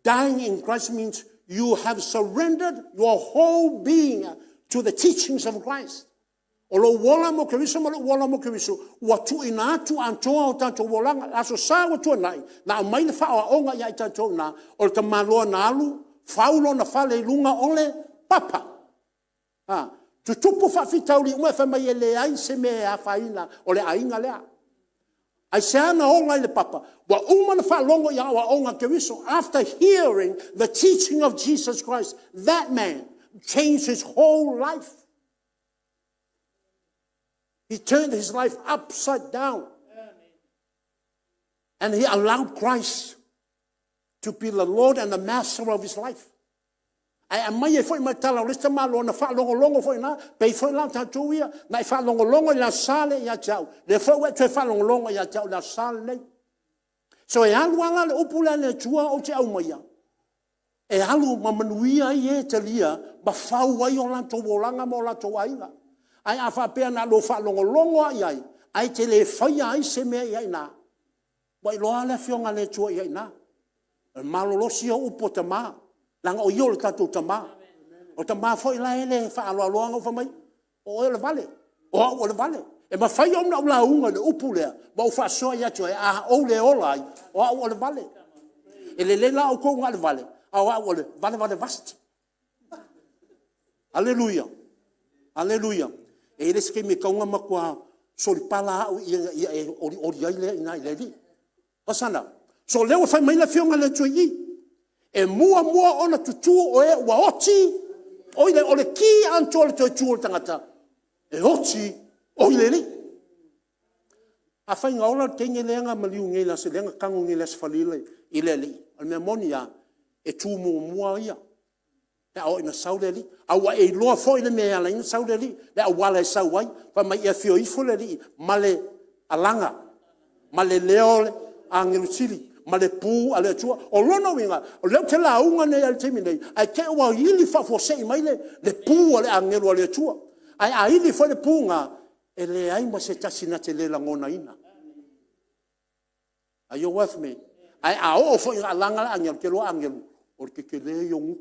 dying in Christ means you have surrendered your whole being to the teachings of Christ. O lo wala mo kewiso mo lo wala mo kewiso wa tu ina tu antoa o tanto wolanga aso sa wa tu nai na mai le fa o nga ya tanto na o te malo na alu faulo na fale lunga ole papa tu tupu fa fitauli uma fa mai le ai se me a faina o le ainga le ai sa na o le papa wa uma na fa longo ya wa o nga kewiso after hearing the teaching of Jesus Christ, that man changed his whole life. He turned his life upside down. And he allowed Christ to be the Lord and the master of his life. Ai mai e foi matala o lesta malo na fa longo foi na pe foi la tatu ia na fa longo la sale ia tau le foi te fa longo ia tau la sale. So e alu ala le upula le tua o te au mai e alu mamanuia e te lia ma fau ai o la to volanga mo la to ainga. Ai afa pe na lo fa longo ai ai te le fai ai se me ai na wai lo ala fionga le tua ai na malo lo si o potama lang o yo le tatu tama o tama foi la ele fa lo ngo fa mai o le vale o le vale e ma fai o na la unga le upule ba o fa so ya to a o le olai o le vale ele le la o ko nga le vale o le vale vast. Hallelujah. Hallelujah. E le ske me kaunga makua so li pala o i ai le ina le li. Pasana. So leo fai mai la fionga le tui. E mua ona tutu o e ua oti. O le ki anto le toi tuo tangata. E oti o le li. A whai ngaola tenge leanga maliu ngei la se leanga kangu ngei la se whalile i le li. Al mea moni a e tū mua ia. Le au ina sau le li. Awa e loa fo i le mea la ina sau le li. Le au wala e sau wai. Pa mai ia fio ifo le li. Ma le alanga. Ma le leole a ngilusili. Ma le pū a le atua. O lona winga. O leo te la unga nei al temi nei. Ai te ua ili fa fo sei mai le pū a le angelu a le atua. Ai a ili fa le pū ngā. E le ai ma se tasi na te le langona ina. Are you with me? Ai a o fo i alanga la angelu. Ke loa angelu. O ke le yongu.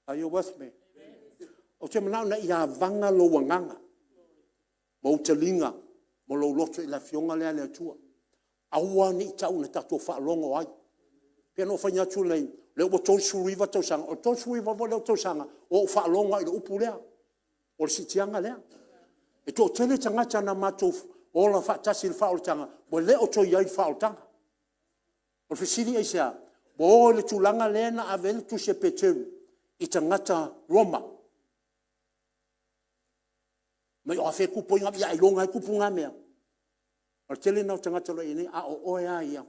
Are you with me? O te manau na ia vanga lo wanganga. Mo te linga. Mo lo loto i la fionga lea lea tua. Aua ni tau na tato whaalongo ai. Pia no whanya tu lei. Leo o tō suriva tau sanga. O tō suriva vo leo tau sanga. O whaalongo ai le upu lea. O le sitianga lea. E tō tele tangata na matou. O la whaatasi le whaalotanga. Mo leo tō iai whaalotanga. O le whisiri ai sea. Mo le tūlanga lea na avele tu se peteru. I tangata Roma. Mai o awhi kupo inga ia ilonga kupu ngā mea. O tele nau tangata lo ine, a o oe a ia.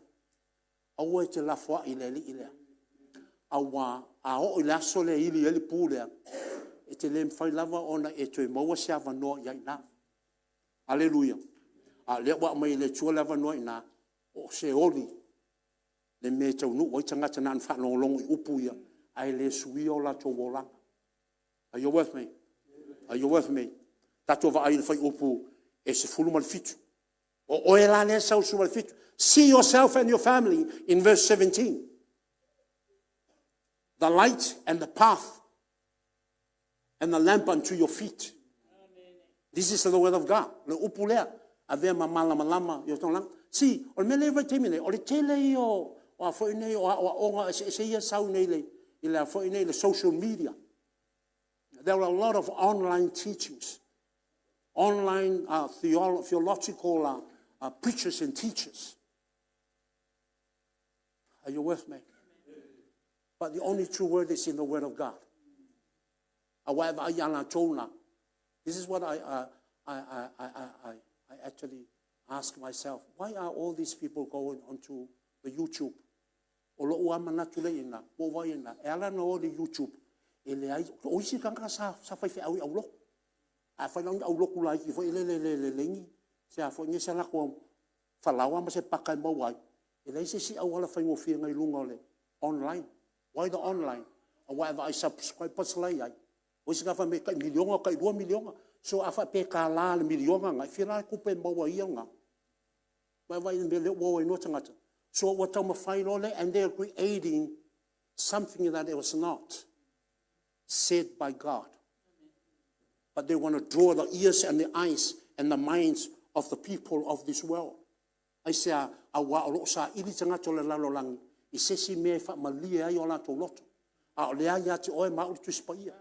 A oe te lafua i le li i lea. A wā, a o i laso le ili eli pū lea. E te le mwhai lava ona e tue maua se awa noa ia ina. Aleluia. A lea wa mai le tua lava noa ina. O se oli. Le me tau nu, oi tangata na anwha longo i upu ia. Ai le sui o la tō wolanga. Are you with me? Are you with me? Tato wa ai le whai upu e se fulu mal fitu. O e la le sau su mal fitu. See yourself and your family in verse 17. The light and the path and the lamp unto your feet. Amen. This is the word of God. Le upu lea. Avea mamala malama. Si, o me le vai temine. O le tele i o a fo nei o se ia sau nei le. In the social media. There are a lot of online teachings, online theological preachers and teachers. Are you with me? But the only true word is in the Word of God. This is what I actually ask myself. Why are all these people going onto the YouTube? O lo ua manatu le ina, o wa ina, e ala no le YouTube, e le ai, o isi kanga sa whai whi au i au loko. A whai langi au loko lai ki fo i le lengi, se a fo nge se lako whalawa ma se pakai mawai, e le isi si au ala whai ngofia ngai lunga le online. Why the online? A wai wa I subscribe pas lai ai. O isi ka wha me kai milionga, kai 2 milionga, so a wha pe ka la le milionga ngai, whira kupe mawai ia nga. Wai me le ua no tangata. So what and they're creating something that it was not said by God. But they want to draw the ears and the eyes and the minds of the people of this world. I say, awa o sa ili tanga tole lalo langi. I sesi me fa malia ai o la to loto. A lea ia te oe ma tu spaia.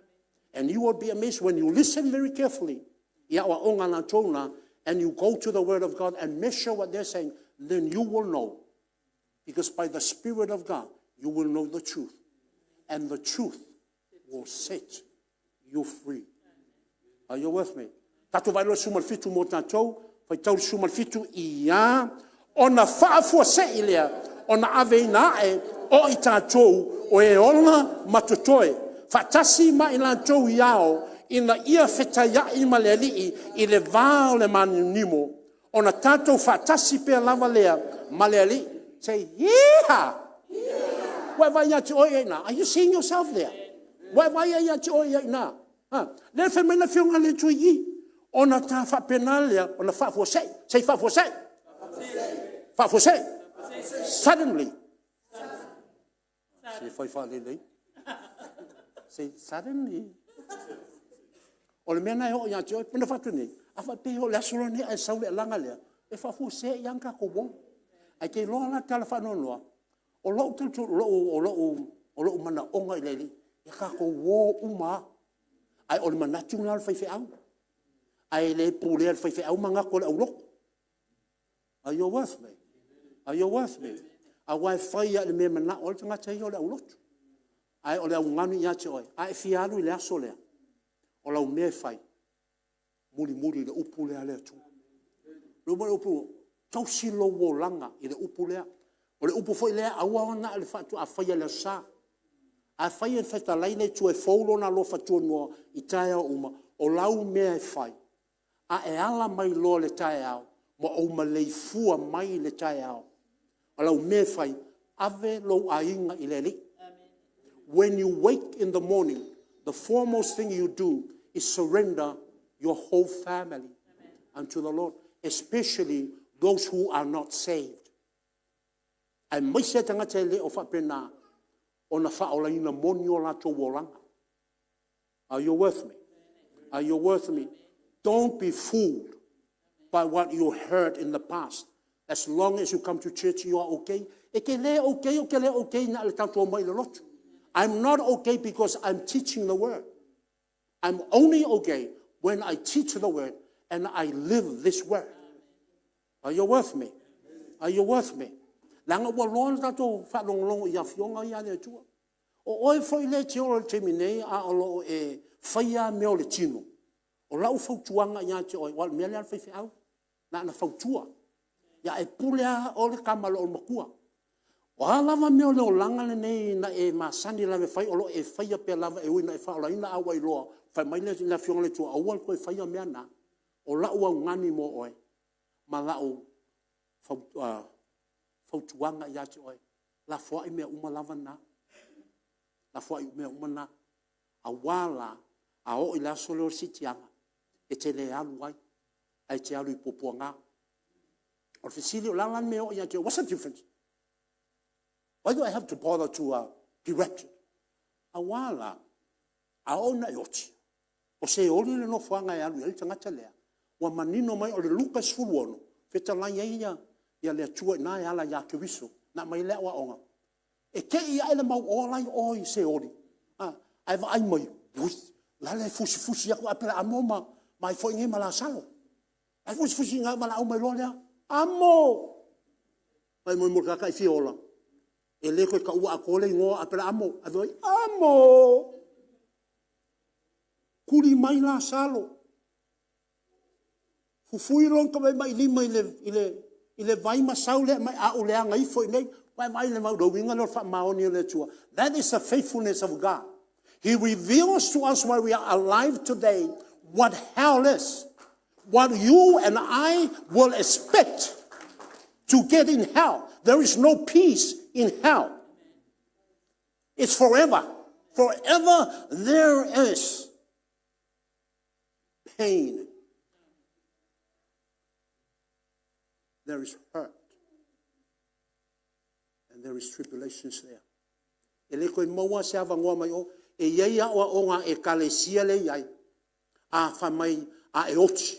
And you will be amazed when you listen very carefully. Ia wa onga na tona, and you go to the Word of God and measure what they're saying, then you will know. Because by the Spirit of God, you will know the truth. And the truth will set you free. Are you with me? Tato vai lo sumal fitu mo tatou, vai tau sumal fitu ia, ona whaafua se ilea, ona ave inae, o i tatou, o e ona matotoe, whatasi ma ila tou iao, ina ia whetaya i malelii, i le vāo le manunimo, ona tatou whatasi pe lava lea, malelii. Say, yeah. Are you seeing yourself there? Le fe mena fiona le tui. Ona ta fa penalia, ona fa for say. Say fa for say. Fa for say. Suddenly. Say fa le. Say suddenly. O le mena ho ya tui, pena fa tuni. Afa pe ho la solo ne ai sau le langa le. E fa for say yang ka ko bon. Ai ke loa la tala whanonoa. O lo mana onga i leili. E ka ko wō uma. Ai o le manatu ngā le whaiwhi au. Ai le pūlea le whaiwhi au manga ko le au loko. Are you with me? Are you with me? A wai whai a le me mana o le tangata i o le au lotu. Ai o le au nganu i ate oi. Ai fiaru i le aso lea. O lau me whai. Muri le upu lea lea tu. Luma le upu tausi lo wo langa i le upu lea. O le upu foi lea aua ona le whatu a whai a le sa. A whai e wheta leile tu e faulo na lo whatu noa i tae au uma. O lau mea e whai. A e ala mai lo le tae au. Mo o ma leifua mai le tae au. O lau mea whai. Ave lo a inga i le li. When you wake in the morning, the foremost thing you do is surrender your whole family unto the Lord, especially those who are not saved. Ai mai se tangata le o whapena o na whaolaina moni o lato wolanga. Are you with me? Are you with me? Don't be fooled by what you heard in the past. As long as you come to church, you are okay. I'm not okay because I'm teaching the word. I'm only okay when I teach the word and I live this word. Are you with me? Are you with me? Langa wa lon tato fa long long ya fionga ya le tu. O oi foi le tio te mine a o e faia me o le tino. O lau fau tuanga ya te oi wal me le fa fa au. Na fau tua. Ya e pulea o le kamalo o makua. O lava me o le langa le nei na e masani la me fai o lo e faia pe lava e uina e fa o la ina awa i loa. Fai mai le na fionga le tu a wal ko e faia me ana. O la ua ngani mo oi. Ma la o fau tuanga ya te oi. La foa i mea uma lava na. La foa i mea uma na. A wala a o i la solo o sitianga. E te le alu ai. Ai te alu i popoanga. Or facility, what's the difference? Why do I have to bother to be raptured? Awala, aona yoti. O se oli le no fuanga ya lu, tangata lea. Wa manino mai o le Lucas fuluono. Feta la ia le tua na ya la ya kewiso. Na mai le wa onga. E ke ia ele mau olai oi se oli. Ai va ai mai. La le fusi ya ko apela amoma mai foi nge mala salo. Ai fusi nga mala o mai lo lea. Amo. Pai mo mo kaka I fiola. E le ko ka ua akole ngo apela amo. Adoi amo. Kuri mai la salo. Fufui ron ka mai lima ile vai masau le mai a ole anga I foi nei. Mai le mau do winga no fa maoni le tua. That is the faithfulness of God. He reveals to us while we are alive today what hell is. What you and I will expect to get in hell. There is no peace in hell. It's forever. Forever there is pain. There is hurt. And there is tribulations there. Ele koe maua se ava ngoa mai o, e iei a oa onga e kalesia le iai. A fa mai a e oti.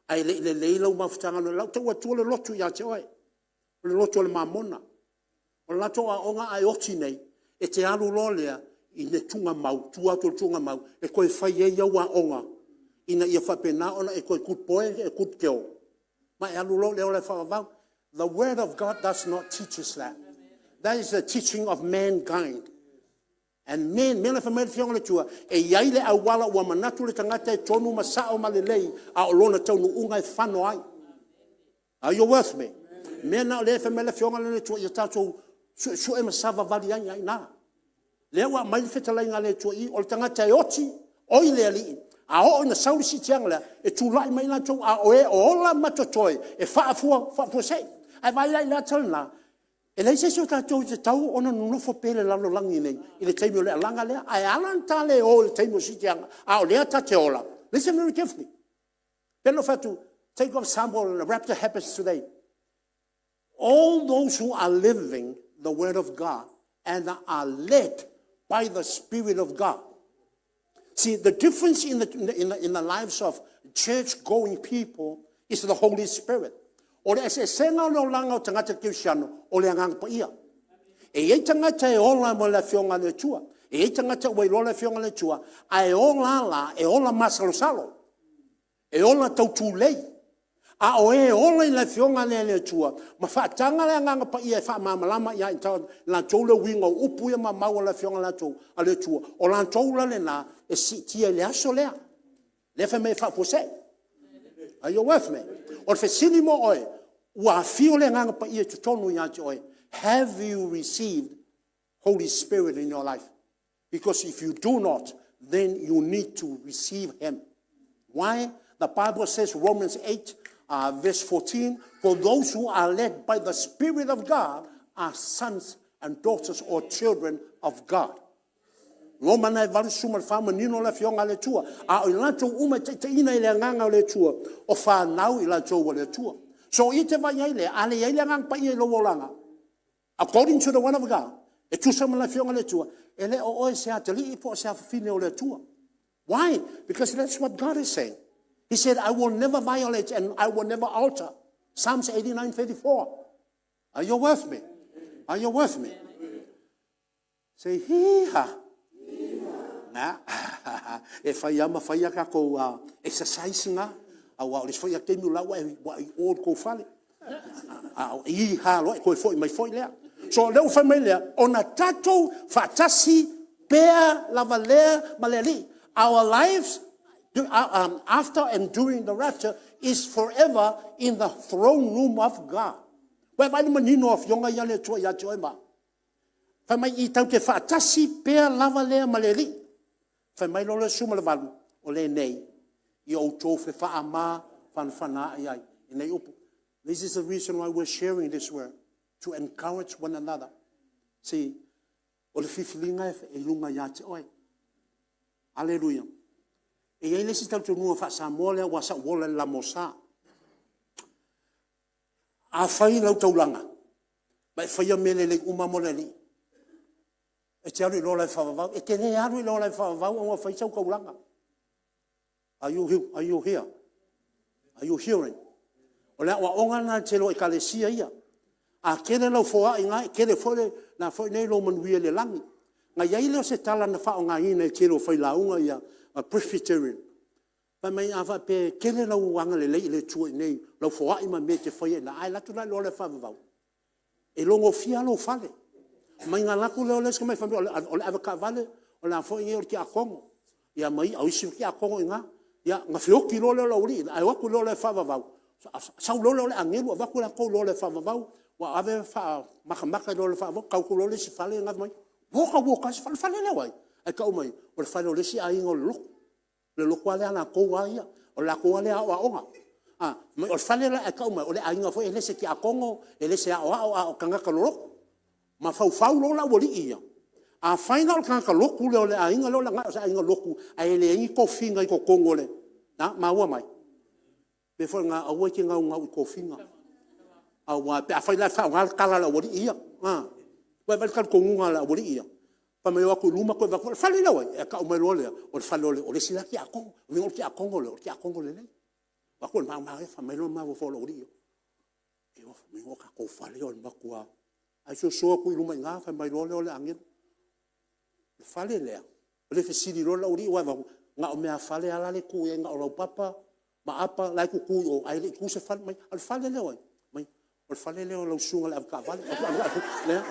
Ai le lau mafutanga no lau tau atua le lotu ia te oe. Le lotu le mamona. O la toa onga ai oti nei. E te alu lo lea I ne tunga mau. Tua to tunga mau. E koe fai e ia wa onga. Ina ia whapena ona e koe kut poe e kut keo. Ma e alu lo lea o le whakavau. The word of God does not teach us that. That is the teaching of mankind. And mena whamere whionga le tua, e iai le awala ua manatu le tangata e tonu masao ma le lei, a o lona taunu unga e whano ai. Are you with me? Mena le whamere whionga le tua, I tātou su e masava vali ai ai nā. Lea wa mai whetalai ngā le tua I, o le tangata e oti, oi le ali. A o ina sauri si tianga lea, e tūlai mai nā tau, a o e o ola matotoi, e whaafua sei. Ai vai lai nā talana, e lei se so tātou te tau ona nunofo pele lalo langi nei. I le teimo lea langa lea. Ai alan tā le o le teimo sitianga. A o lea tā te ola. Listen very carefully. Peno fatu, take off sample and the rapture happens today. All those who are living the word of God and are led by the Spirit of God. See, the difference in the lives of church-going people is the Holy Spirit. O le se senga no langa o tangata kiusiano o le ngang pa ia. E tangata e ola mo le fionga le tua. E tangata wai lo le fionga le tua. Ai ola la e ola masalo salo. E ola tau tu lei. A oe ola la fionga le tua. Ma fa tanga le nganga pa ia fa mama lama ia ta la tola wingo upu ia ma la fionga la tu ale tua. O la tola le na e si tia le aso le. Le fa me fa pose. Are you with me? O fe sini mo oe. Wa fio le nganga pa ia tonu ia oe. Have you received Holy Spirit in your life? Because if you do not, then you need to receive him. Why? The Bible says, Romans 8, verse 14, for those who are led by the Spirit of God are sons and daughters or children of God. Romana vale suma fama nino la fionga le tua. A ilato uma te ina ile nganga le tua. O fa nau ilato le tua. So ite va ile ale ile ngang pa ile lo volanga. According to the word of God, e tu sama la fionga le tua. Ele o se atali po se afine o le tua. Why? Because that's what God is saying. He said, I will never violate and I will never alter. Psalms 89:34. Are you with me? Are you with me? Say, hee-ha. Nah, if I am a fire kako exercising, I will fire temu la wa old ko fale. Hee-ha, ko foi mai foi lea. So leo familia on a tato fatasi pea lavale maleli. Our lives after and during the rapture is forever in the throne room of God. Whereby the manino of yonga yale tua ya joima. Famai I tau te fatasi pea lavale maleli. Famai lo le suma le valu o le nei. I o to fe fa ama fan fana ai nei upu. This is the reason why we're sharing this word, to encourage one another. See, o le fifilinga e lunga ya te oi. Hallelujah. E ai lesi tau tu nua fa sa mole wa sa wola la mosa. A fai lau taulanga. Mai fai mele le uma mole li. E te aru lola fa va. E te ne aru lola fa va o fai sau kaulanga. Are you here? Are you hearing? O le wa onga na te lo ekalesia ia. A kele lau foa inga kele fole na foi nei lo manuia le langi. Nga iai leo se tala na whao ngā ina e kero whai launga ia a Presbyterian. Pai mai awa pe kele lau wanga le lei le tua nei, lau whoa ima me te whai na ai latu lai lo le whawawau. E longo fia lo whale. Mai ngā laku leo leska mai whambi, o le awaka vale, o le awhoi nge o ki a kongo. Ia mai, au isi ki a kongo inga, ia ngā whioki lo leo lau ri, ai waku lo le whawawau. Sau lo leo le angelu, waku la kou lo le whawawau, wa ave wha maka lo le whawawau, kau ku lo le si whale ngā mai. Woka se fale le wai. Ai ka umai, o le fale o le si ai ngo le loko. Le loko ale ana kou ai ia. O la kou ale a onga. Mai o le fale le ai ka umai, o le ai ngo foi ele se ki a kongo, ele se a o kanga ka loko. Ma fau lo la woli ia. A faina o kanga ka loko le o le ai ngo lo la nga sa ai ngo loko, ai le ai ko finga i ko kongo le. Na ma wa mai. Be foi nga a ki nga ko finga. A wa pe a faina fa nga kala la woli ia. Vai kal kongunga la wori ia. Pa me wa ko luma ko va fale la wai. E ka o me lo le o fale o le sila ki a kongo. Mi o ki a kongo le, o ki a kongo le le. Wa ko ma fa me lo ma vo fo lo wori ia. E o mi o ka ko fale o ma ko a. Ai so ko luma nga fa mai lo le angel. Le fale le. O le fesidi lo la wori wa nga o me a fale ala le ku e nga o papa ma apa la ku o ai le ku se fale mai. Al fale le wai. Mai o fale le o lo sunga le ka vale. Le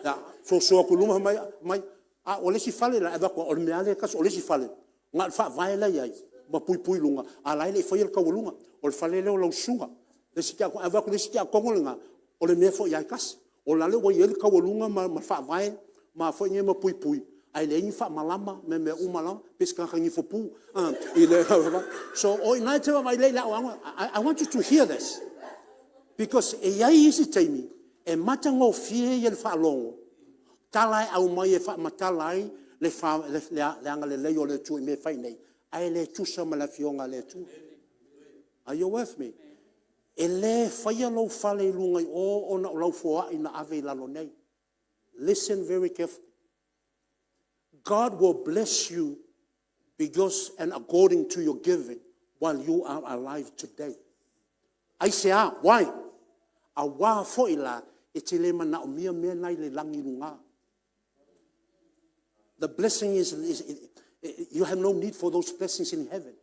ya so ko luma mai a o le si fale la ava ko o me ale ka o le si fale nga fa vai la ia ba pui lunga a la ile foi el ka lunga o fale le o lo sunga le si ka ava ko le si ka ko nga o le me fo ia kas o la le o el ka lunga ma fa vai ma fo nye ma pui ai le ni fa malama me umala pesca ngi fo pu ile so o night vai le la I want you to hear this because e ai isi taimi e matango fie ye le whaalongo. Talai au mai e whamatalai le anga le leo le tu me whai nei. Ai le tu sama la fionga le tu. Are you with me? E le whaia lau whale lungai o na lau fua ina ave lalo nei. Listen very carefully. God will bless you because and according to your giving while you are alive today. I say, why? A wā foila e te le mana o mia nai le langi lunga. The blessing is you have no need for those blessings in heaven.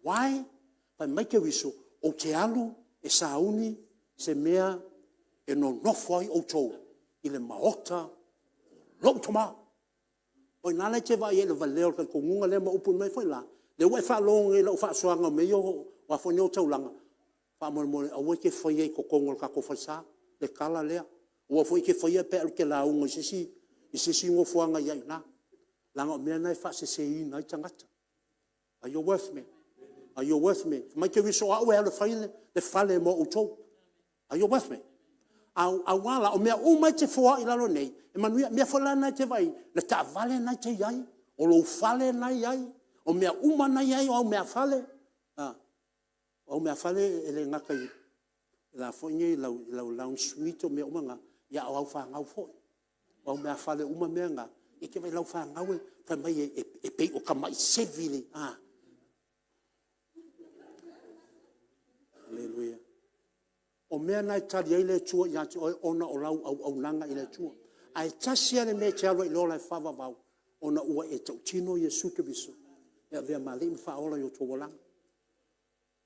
Why? Pai mai ke wiso, o te alu e sauni se mea e no nofo ai o tō i le maota lo toma. O nana te vai e le valeo ka kongunga le ma upu mai foi la. Le wai fa long e lo fa soanga me yo wa fo no taulanga. Fa mo mo o ke foi e ko kongo ka ko fa le kala le. O foi ke foi pe ke la un sisi ngo fuanga ya na. Langa me na fa se ina tangata. Are you with me? Are you with me? Mai ke wiso a le faile le fale mo uto. Are you with me? A wala o mea uma te foa i lalo nei. E manuia mea fola na te vai. Le ta vale na te iai. O lo fale na iai. O mea uma na iai o mea fale. O mea fale e le ngaka i. La foinye i lau suito mea umanga. Ia au fa ngau foi. O mea fale uma mea nga. I ke vai lau fa ngau e. Fa mai e pei o ka mai sevili. Hallelujah. O mea nai tari ai le tua i ati ona o lau au nanga i le tua. Ai tasia le mea te alo i lola e whawa vau. Ona ua e tau tino Jesu ke viso. Ea vea male i whaola i o tō walanga.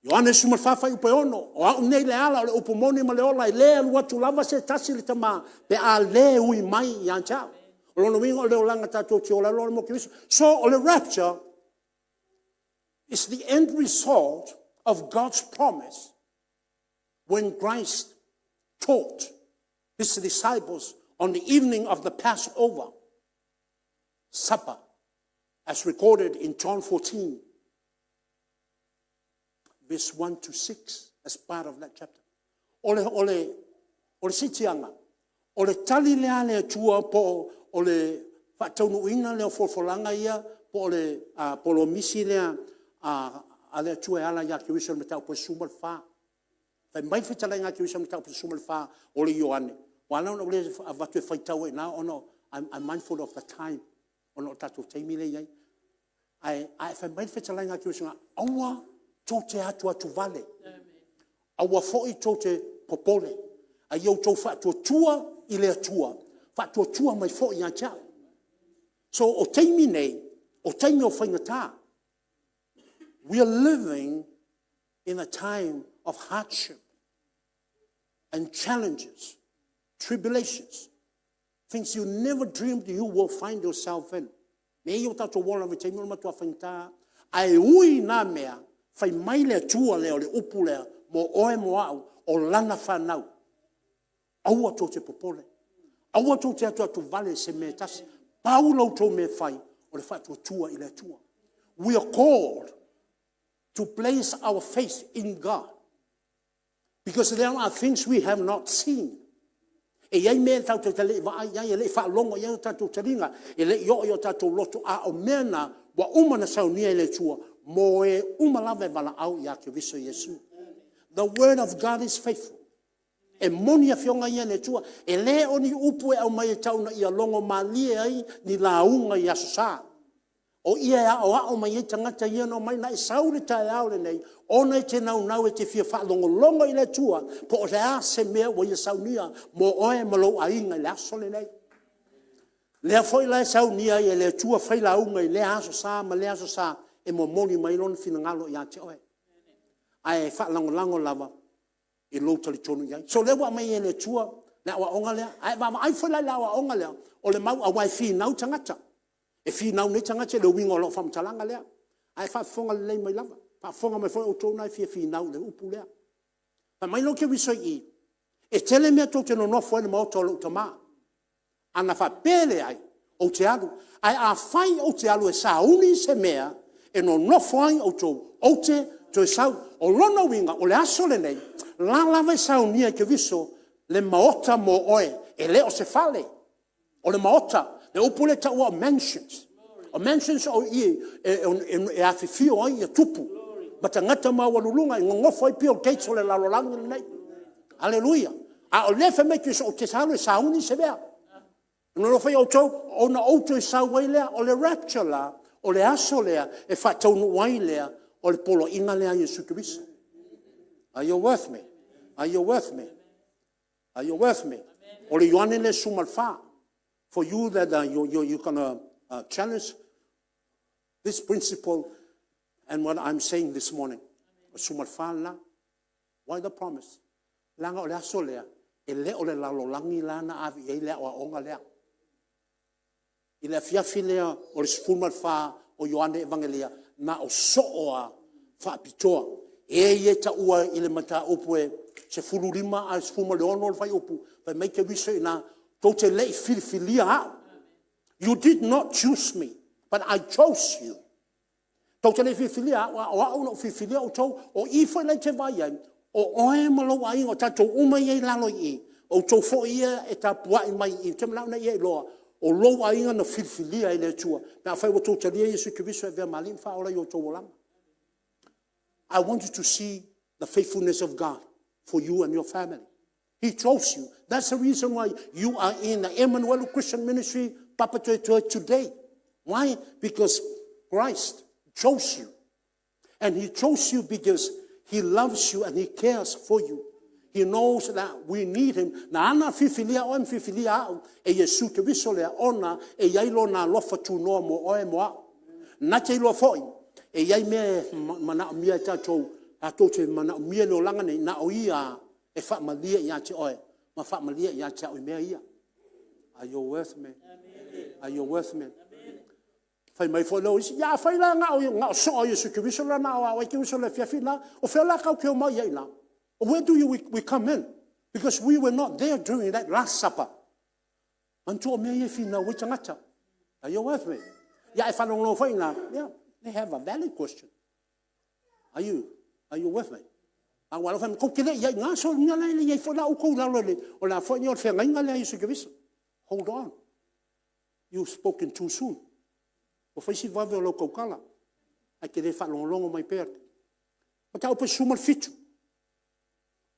Ioane suma whawhai upe ono. O au nei le ala o le upomoni ma le ola i le alua tu lava se tasi le tama. Pe a le ui mai i antau. O lono wingo o le olanga tatou ti ola lola mo ke viso. So o le rapture is the end result of God's promise. When Christ taught his disciples on the evening of the Passover supper, as recorded in John 14, verse 1 to 6, as part of that chapter. Ole sitianga, ole tali lea le tua po ole whataunuina leo forfolanga ia, po ole polo misi lea a le tua ala ya ki wiso me tau po sumal fa. Fai mai fitala ngā ki wisam tau pisa sumal wha o le Ioane. Wana ona ule avatu e whaitau e nā, ono, I'm mindful of the time. Ono o tatou teimi le iai. Ai fai mai fitala ngā ki wisam aua tō te atu vale. Aua foi tō te popole. A iau tō whaatua tua i le atua. Whaatua tua mai foi i antia. So o teimi nei, o teimi o whaingatā. We are living in a time of hardship and challenges, tribulations, things you never dreamed you will find yourself in. Me yo tato wala me teimi ma tua whainta, ai ui nā mea, whai mai lea tua leo le upu lea, mo oe mo au, o lana whanau. Aua tō te popole. Aua tō te atu vale se me tasi. Paulau tō me whai, o le whaatua tua i lea tua. We are called to place our faith in God. Because there are things we have not seen. E iai mea tau te tele, iai e le whaalongo, iai o tatou taringa, e le io o tatou loto, a o mena, wa umana saunia e le tua, mo e umalawe wala au i ake viso Yesu. The word of God is faithful. E moni a fionga ia le tua, e le o ni upu e au mai e tauna i a longo malie ai, ni launga i asosa. O ia o a o mai e tangata ia no mai na e saure tae au le nei, ona e te nau e te fia whaalongo longo i le tua, po o te a se mea wa ia saunia, mo oe malo a inga le aso le nei. Lea foi la e saunia i le tua whaila unga i le aso sa, ma le aso sa, e mo moni mai lona fina ngalo i a te oe. Ai e whaalango lango lava, i lo tali tonu iai. So lewa mai e le tua, le awa onga lea, ai foi la le awa onga lea, o le mau a wai fi nau tangata. E fi nau nei tangata le wingo lo whamtalanga lea. Ai whaafonga le mai lava. Whaafonga mai foi o tōna e fi nau le upu lea. Pa mai lo ke wiso i. E tele mea tō te no nofo ene mao tō lo tamā. Ana whapele ai o te alu. Ai a whai o te alu e sauni se mea e no nofo ai o tō. O te tō e sau. O lona winga o le aso le nei. La lava e saunia ke wiso le maota mo oe. E le o se fale. O le maota. Le upule ta ua mansions. O mansions o i e a fifio ai e tupu. Bata ngata ma walulunga i ngofo i pio gates o le lalolangi nei. Hallelujah. A o lefe me kis o te salu e sauni se bea. No lo fai o tau, o na outo e sauai lea, o le rapture la, o le aso lea, e whataunu wai lea, o le polo inga lea Jesu Kristo. Are you with me? Are you with me? Are you with me? O le yoane le sumalfa. For you that you're going to challenge this principle and what I'm saying this morning. Sumalfa la, Why the promise? Langa o le aso lea, e le o le lalolangi lana avi e lea o a onga lea. I le fiafi lea o le sifuma fa o Ioane Evangelia, na o soa fa pitoa. E ta ua i le mata opu e se fulurima a sifuma le ono le fai opu, fai mai ke wiso ina tau te lei filifilia hao. You did not choose me, but I chose you. Tau te lei filifilia, o a una filifilia o tau, o i fai lei te vai ai, o oe malo ai o tatou uma i lalo i, o tau fo ia e ta pua i mai i, te mana i e loa, o lo ai na filifilia i le tua, na fai o tau te lia Yesu Kristo e vea malim fa ola i o tau olama. I want you to see the faithfulness of God for you and your family. He chose you. That's the reason why you are in the Emmanuel Christian Ministry Papatoetoe today. Why? Because Christ chose you. And he chose you because he loves you and he cares for you. He knows that we need him. Na ana fifilia o fifilia au e Yesu ke visolea ona e yailo na lofa tu no mo o e moa. Na te lo foi e yai me mana mia tatou a tote mana mia no langa nei na o ia e fa malia ia te oe ma fa malia ia te o me ia. Are you with me? Are you with me? Fai mai fo lo ya fai la nga so o Yesu ke visolea na o ke visolea fiafina o fe la ka ke mo ia ina. Where do we come in? Because we were not there during that Last Supper. Until me fina witangata. Are you with me? Yeah, if I don't know fina, yeah, they have a valid question. Are you with me? I want to ko kile ya nga so nga la ye fo la ko la le o la fo nyor fe nga la Yesu Kristo. Hold on. You've spoken too soon. O fa si va lo ko kala. A ke le fa longo mai perde. O ta o pe sumal fitu.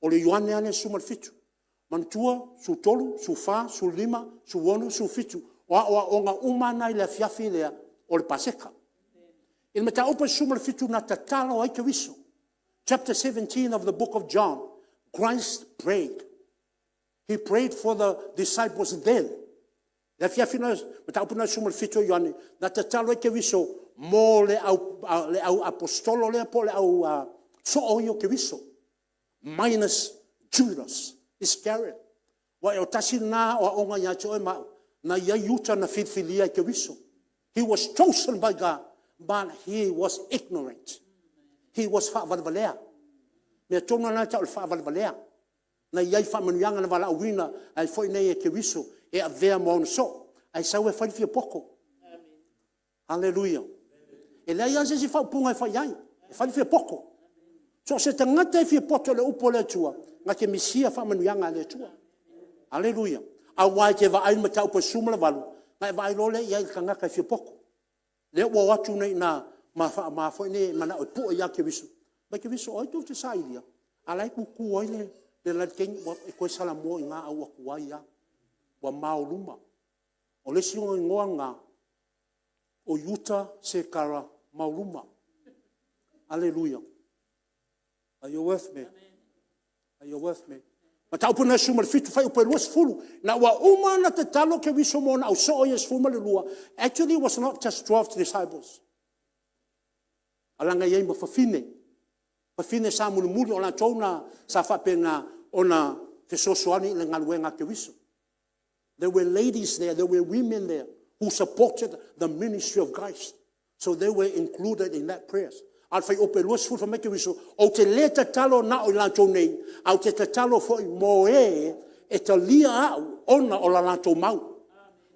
O le Ioane ane suma fitu. Mantua, su tolu, su fa, su lima, su ono, su fitu. O nga umana i le fiafi lea o le paseka. Il meta opa suma fitu na tatalo ai ke wiso. Chapter 17 of the book of John, Christ prayed. He prayed for the disciples then. Le fiafi na meta opa na suma fitu Ioane na tatalo ai ke wiso mo le au apostolo le po le au so oio ke wiso. Minus Judas Iscariot. Wa o tasi na o onga ya choe ma na ya yuta na filia ke wiso. He was chosen by God, but he was ignorant. He was fa valvalea. Me tona na ta fa valvalea. Na ya fa manuanga na vala wina ai foi nei ke wiso e a vea mo so. Ai sa we fa fi poko. Hallelujah. E la ya se fa punga fa yai. Fa fi poko. So se tangata e fia poto le upo le tua, nga ke misia wha manuanga le tua. Hallelujah. A wai te wa ai mata upo suma le walu, nga e wa ai lole ia i ka ngaka e fia poko. Le ua watu nei na ma fo ne mana o po ia ke wisu. Ma ke wisu oi tu te sa ilia. Alai kuku oi le la keng e koe salamo i ngā au akua ia. Wa mauruma. O le singo i ngoa ngā o yuta se kara mauruma. Hallelujah. Are you with me? Are you with me? Ma tau puna suma le fitu fai upo e luas fulu. Na wa uma na te talo ke wiso mo na au so o yes fuma le lua. Actually, it was not just 12 disciples. Alanga yei ma fafine. Fafine sa muli o la tona sa whapena o na fesosoani le ngaluenga ke wiso. There were ladies there, there were women there who supported the ministry of Christ. So they were included in that prayers. Al fai ope luas fulu fa meke wiso, o te le talo na o lantou nei, au te talo fo i mo e ta lia au ona o la lantou mau.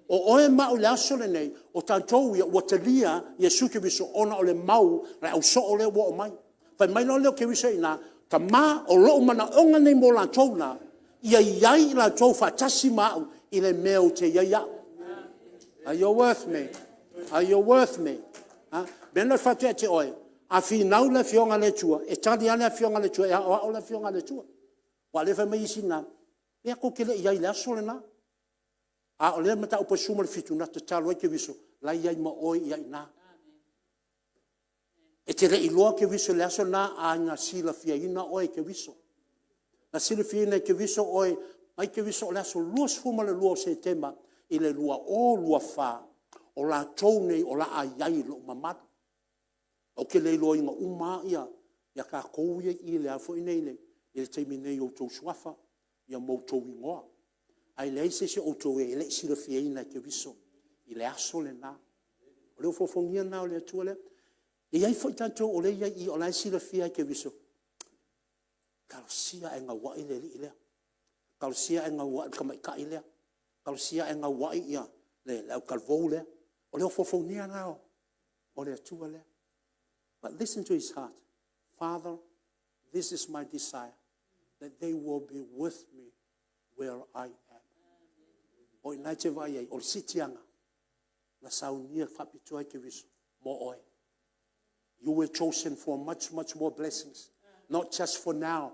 O oe mau le aso le nei, o tantou ia ua te lia Yesu ke wiso ona o le mau, rai au so o le ua o mai. Fai mai lo leo ke wiso ina, ta ma o loo mana onga nei mo lantou na, ia iai lantou fa tasi mau i le mea o te iai au. Are you with me? Are you with me? Bena fatu e te oe. A fi nau le fionga le tua, e tali ane a fionga le tua, e a o le fionga le tua. Wa le fa mai isi na, e a kokele iai le aso le na. A o le mata upa suma le fitu na te talo e ke wiso, la iai ma oi iai na. E te rei loa ke wiso le aso na, a nga sila fia ina oi ke wiso. Na sila fia ina ke wiso oi, mai ke wiso le aso lua sfuma le lua se tema, i le lua o lua fa, o la tau nei, o la a iai lo mamata. O ke leilo inga uma ia ka kou ia i le afo i nei nei. I le teimi nei o tau suafa, ia mou tau ingoa. Ai le aise se o tau e le sila fiaina ke viso, I le aso le nā. O leo fofongia nā o le atua lea. I ai fo tanto o le ia I o lai sila fia ke viso. Kalosia e ngā wai le li lea. Kalosia e ngā wai kamai kai lea. Kalosia e ngā wai ia le au kalvou lea. O leo fofongia nā o le atua lea. But listen to his heart. Father, this is my desire, that they will be with me where I am. O inai te vai ai, o le sitianga, na saunia whapitua ke viso, mo oe. You were chosen for much, much more blessings, not just for now.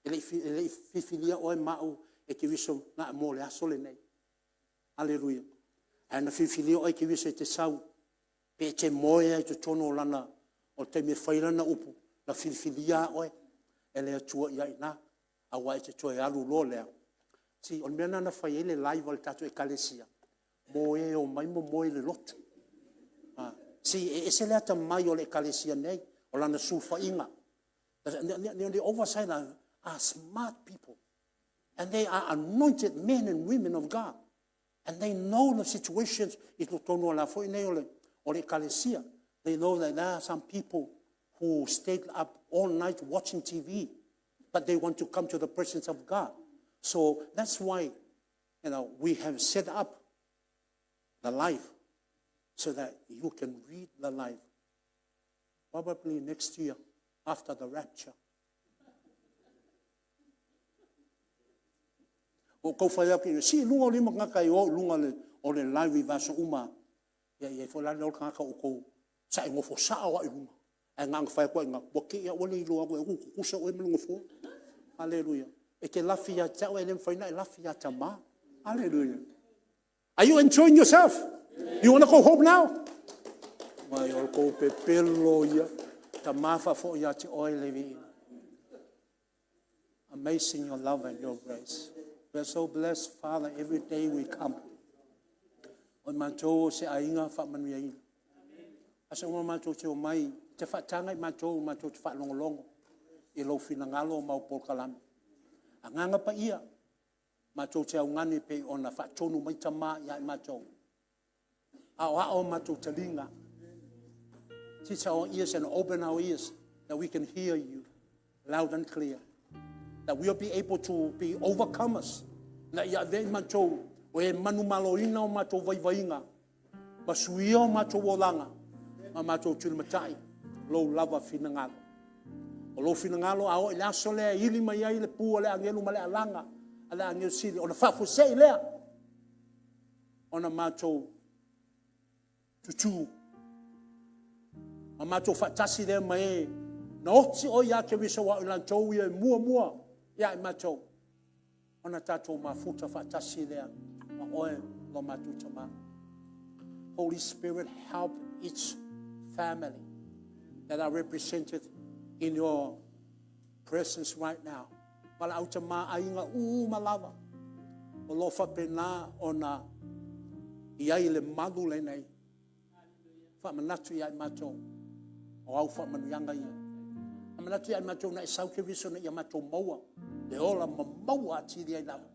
Ele fifilia oe mau e ke viso na mo le aso le nei. Hallelujah. And na fifilia oe ke viso e te sau, pe te moe ai te tono lana, o te me whairana upu, na fifilia oe, e lea tua ia ina, a wai te toi alu lo lea. Si, on mea nana whai ele laiva le tato e kalesia, mo e o maimo mo e le lotu. Si, e se lea ta mai o le kalesia nei, o lana sufa inga. The oversight are smart people, and they are anointed men and women of God, and they know the situations, I to tono la fo nei o le kalesia. They know that there are some people who stayed up all night watching TV, but they want to come to the presence of God. So that's why, we have set up the life so that you can read the life. Probably next year, after the rapture. O kou whai aki, si lunga o lima ngaka I o lunga o le live I vaso uma. Ia fo lani o ngaka o kou. Sa ingo fo sa awa I lunga. E ngang whai koe ngā. Wake ia wale I loa koe. Kukusa oe melunga fo. Hallelujah. E ke lafia tau e lem whaina e lafia ta ma. Hallelujah. Are you enjoying yourself? You want to go home now? Mai o kou pe pelo ia. Ta mawha fo ia te oe levi. Amazing your love and your grace. We are so blessed, Father, every day we come. O mātou se ainga whamanuia ina. Asa unga mātou te o mai, te whaatanga I mātou te whaalongolongo. I lau whina ngalo o mau polkalami. A nganga pa ia, mātou te au ngani pe o na whaatonu mai tamā ia I mātou. Ao mātou te linga. Teach our ears and open our ears that we can hear you loud and clear. That we'll be able to be overcomers. Na ia vei mātou, o e manu maloina o mātou vaivainga. Masuia o mātou o langa. Ma mātou tūlimatai, lou lava whina o lou whina ngalo, a o I le aso lea, ili mai ai le pua lea angelu ma lea langa, a lea angelu sili, o na whafusei lea. O na mātou tutu. Ma mātou whatasi lea mai na oti o ia ke wisa wa ulantou ia mua, ia I mātou. O na tātou mafuta whatasi lea, ma oe lo mātou tama. Holy Spirit, help each family that are represented in your presence right now. Mala au tama ainga malava. O lo whapena o na iai le madu le nei. Whamanatu iai mātou. O au whamanuyanga ia. Amanatu iai mātou na isau ke viso na ia mātou maua. Le ola maua atiri ai lava.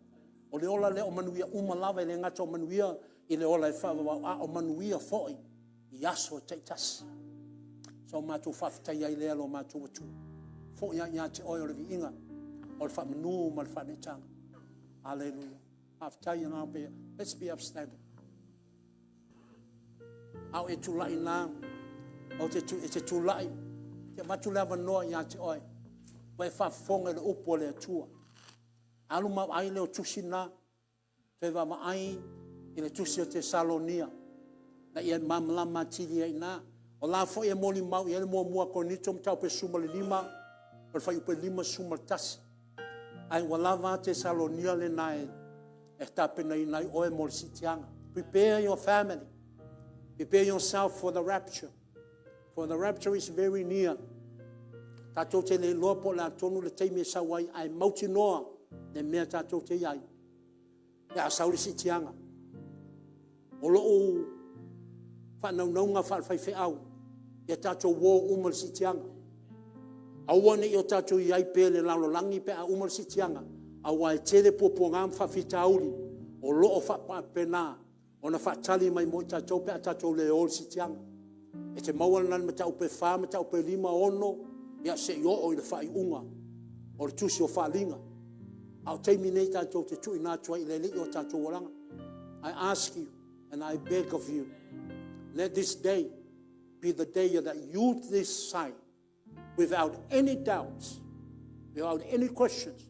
O le ola le o manuia malava le ngata o manuia I le ola whawa o manuia foi. I aso te tasi. So mātou whaftai ai lea lo mātou atu. Fo ia te oi o le vi inga. O le whamanu ma le whanetanga. Hallelujah. Whaftai and I'll be, let's be upstanding. Au e tulai nā. O te tulai. Te matu lewa noa ia te oi. Wai whafonga le upo le atua. Alu ma ai leo tusi nā. Te wa ma ai I le tusi o te Salonia. Na ia mamlama tiri ai nā. O la fo ia moli mau, ia le mua konito mtau pe suma le lima. O le fai upe lima suma tasi. Ai walava te Salonia le nai. E tapena I nai oe moli sitianga. Prepare your family. Prepare yourself for the rapture. For the rapture is very near. Tatou te le loa po la tonu le teime sawai. Ai mauti noa. Le mea tatou te iai. E a sauri sitianga. O loo whanaunga whawhai au. E tatou wō umal sitianga. Aua ne i o tātou i ai pēle lalo langi pe a umal sitianga. Aua e tele puapuanga mwhawhita auri. O loo whapa pena. O na whatali mai mo i tātou pe a tātou le ol sitianga. E te mauana nani matau pe wha, matau pe lima ono. Ia se i o i le whai unga. O le tusi o whalinga. Au teimi nei tātou te tui nātua i le li o tātou walanga. I ask you and I beg of you, let this day be the day that you decide without any doubts, without any questions,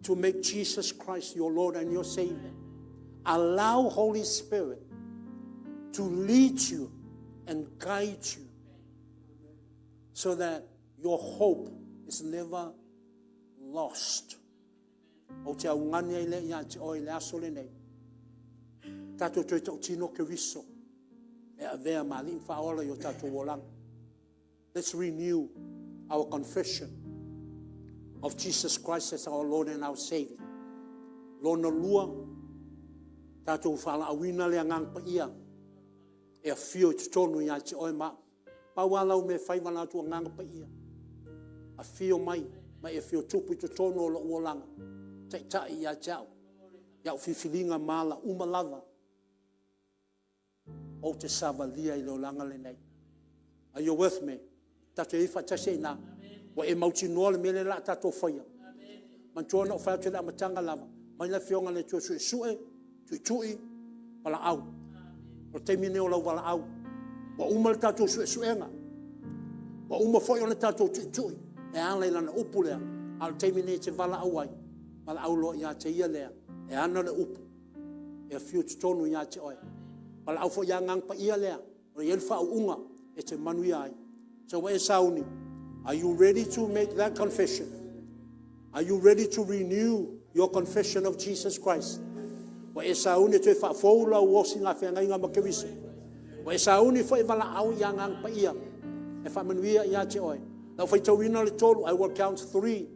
to make Jesus Christ your Lord and your Savior. Allow Holy Spirit to lead you and guide you so that your hope is never lost. O te au ngani ai le ia te oi le aso le nei. Tato toi tau tino ke viso. E a vea mali whaola yo tato wolang. Let's renew our confession of Jesus Christ as our Lord and our Savior. Lona lua, tato whala awina le angang pa ia. E a fio te tonu ia te oi ma. Pawalau me whaiwana tu angang pa ia. A fio mai e fio tupu te tonu o lo uolanga. Tai tai ia jau. Iau fifilinga mala umalava. O te savalia I lo langa le nei. Are you with me? Tato I whatase na. Wa e mauti noa le mele la tato whaia. Mantua na o whao te la matanga lava. Mai la fionga le tua sue sue. Tui wala au. O te mine o lau wala au. Wa uma le tato sue suenga. Wa uma foi o le tato tui. E ala ilana upu lea. Al te mine te wala au ai. Wala au lo ia te ia lea. E ana le upu. E a fiu te tonu ia te oi. Wala au fo ia ngang pa ia lea. O iel wha unga. E te manu ai. So wa e sauni. Are you ready to make that confession? Are you ready to renew your confession of Jesus Christ? Wa e sauni te wha foula uosi ngā whenga inga makewisa. Wa e sauni fo e wala au ia ngang pa ia. E wha manuia ia te oi. Lau whai tauina le tolu. I will count 3.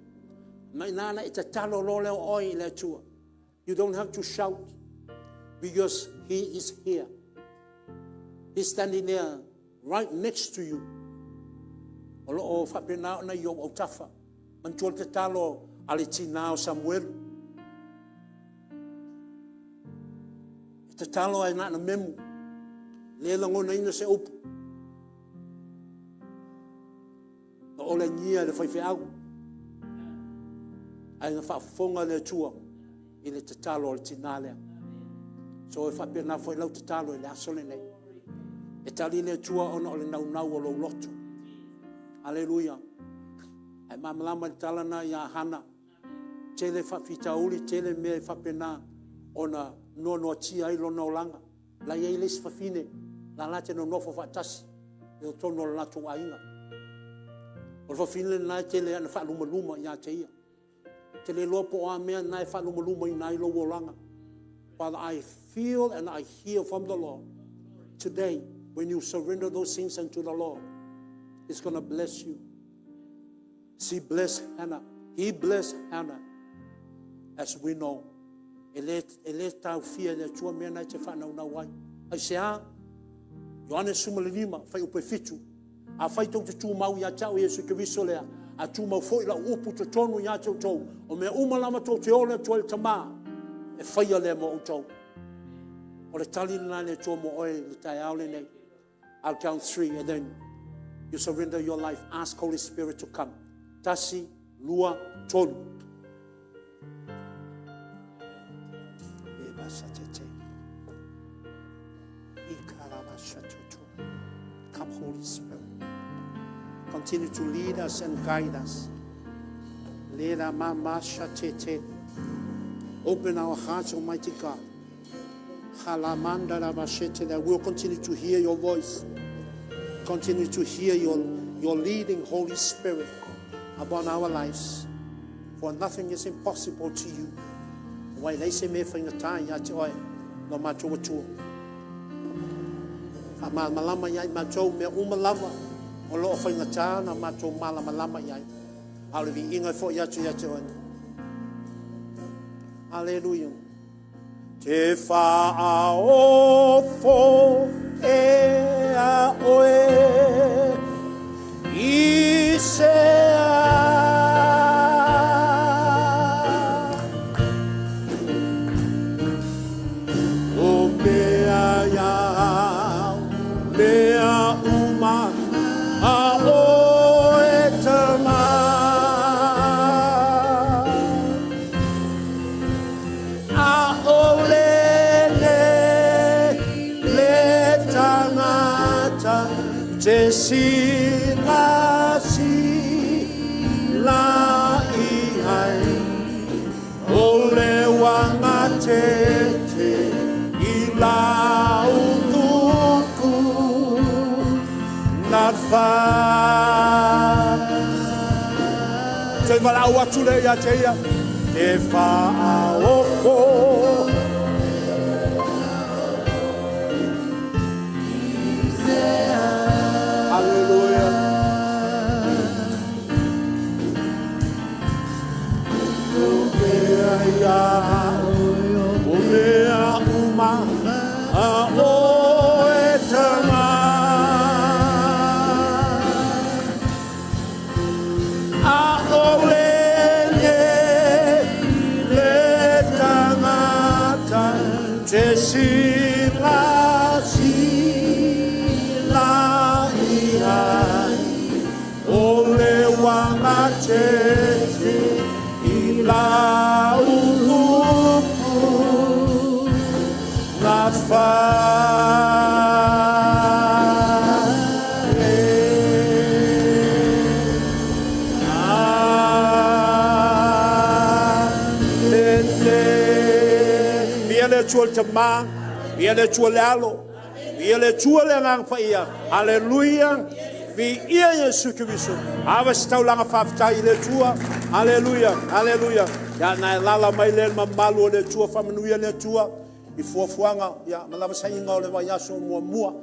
Mai nana e te talo lo leo oi le tua. You don't have to shout. Because he is here. He's standing there right next to you. O lo o whapena na yo o tafa. Mantua te talo ale tina o Samuel. Te talo ai na memu. Le langona ina se upu. O le ngia le whaiwhi au. Ai na whaafonga le tua. I le te talo le tina lea. So e whapena fwoi lau te talo i le asole nei. E tali le tua ona o le nau o lo loto. Aleluia. Ai mamalama le talana ia hana. Tele whawhita uli, tele mea e whapena ona noa tia ai lona o langa. La iei lesi whawhine. La late no nofo whatasi. E o tono la lato ainga. O whawhine nai tele ana whaaluma ia te ia. Tele lopo o a mea nai whaaluma i nai lo o langa. Father, I feel and I hear from the Lord. Today, when you surrender those things unto the Lord, He's going to bless you. He blessed Hannah. He blessed Hannah, as we know. Ele tau fia le tua mea nai te whanau na wai. Ai se a, Ioane sumalilima, whai upe fitu. A whai tau te tū mau ia tau Iesu Kiriso lea. A tū mau fwoi la upu te tonu ia tau tau. O mea umalama tau te ole tuel tamaa. E whaia le mo utau. O le tali na le tō mo oe le tai au le nei. I'll count 3 and then you surrender your life. Ask Holy Spirit to come. Tasi, lua, tolu. Come, Holy Spirit. Continue to lead us and guide us. Leda mama shatete. Open our hearts, Almighty God. That we'll continue to hear your voice. Continue to hear your leading Holy Spirit upon our lives. For nothing is impossible to you. Why they say me for the time yet oi no matter what you. Amal malama yai macho me umalava. Olo for the time no matter malama yai. I'll be in for yatu yatu. Hallelujah. Te whaafo e a oe I se 𝚟𝚑𝚙𝚢𝚛𝚒𝚑𝚝 ole wanga tete ila utuku na fa te wala watu le ya te ya te fa oko hallelujah ya umea uma a o etama a olenge le tangata te 𝚟𝚑𝚙𝚢𝚛𝚒𝚑𝚝 ole wanga te ila Hallelujah. Vi ia Yesu Kristo. Awas tau langa faaftai le tua. Hallelujah. Hallelujah. Ya na lala mai le mamalu le tua famanuia le tua. I fuafuanga ya malama sainga o le waiaso mua.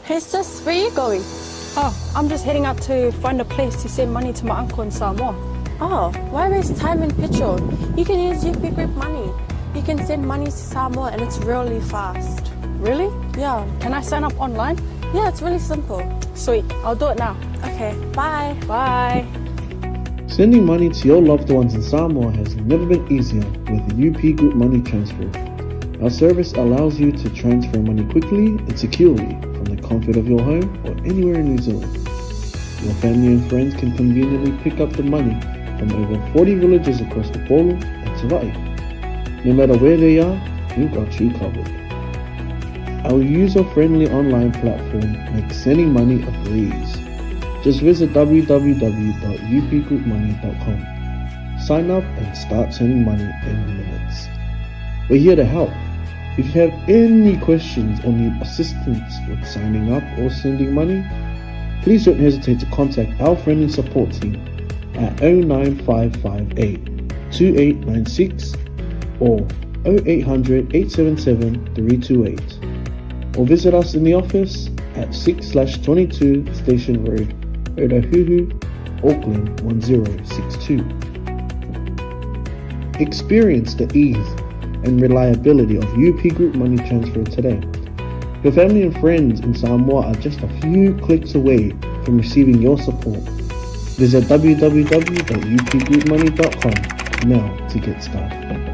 Hey sis, where are you going? Oh, I'm just heading out to find a place to send money to my uncle in Samoa. Oh, why waste time in petrol? You can use UP Group money. You can send money to Samoa and it's really fast. Really? Yeah. Can I sign up online? Yeah, it's really simple. Sweet, I'll do it now. Okay, bye. Bye. Sending money to your loved ones in Samoa has never been easier with the UP Group Money Transfer. Our service allows you to transfer money quickly and securely from the comfort of your home or anywhere in New Zealand. Your family and friends can conveniently pick up the money from over 40 villages across the Polo and 𝚟𝚑𝚍𝚗𝚜. No matter where they are, we've got you covered. Our user-friendly online platform makes sending money a breeze. Just visit www.upgroupmoney.com. Sign up and start sending money in minutes. We're here to help. If you have any questions or need assistance with signing up or sending money, please don't hesitate to contact our friendly support team at 09558 2896 or 0800-877-328, or visit us in the office at 6/22 Station Road, 𝚟𝚑𝚙𝚢𝚛𝚒𝚑𝚝, Auckland 1062. Experience the ease and reliability of UP Group Money Transfer today. Your family and friends in Samoa are just a few clicks away from receiving your support. Visit www.upgroupmoney.com now to get started.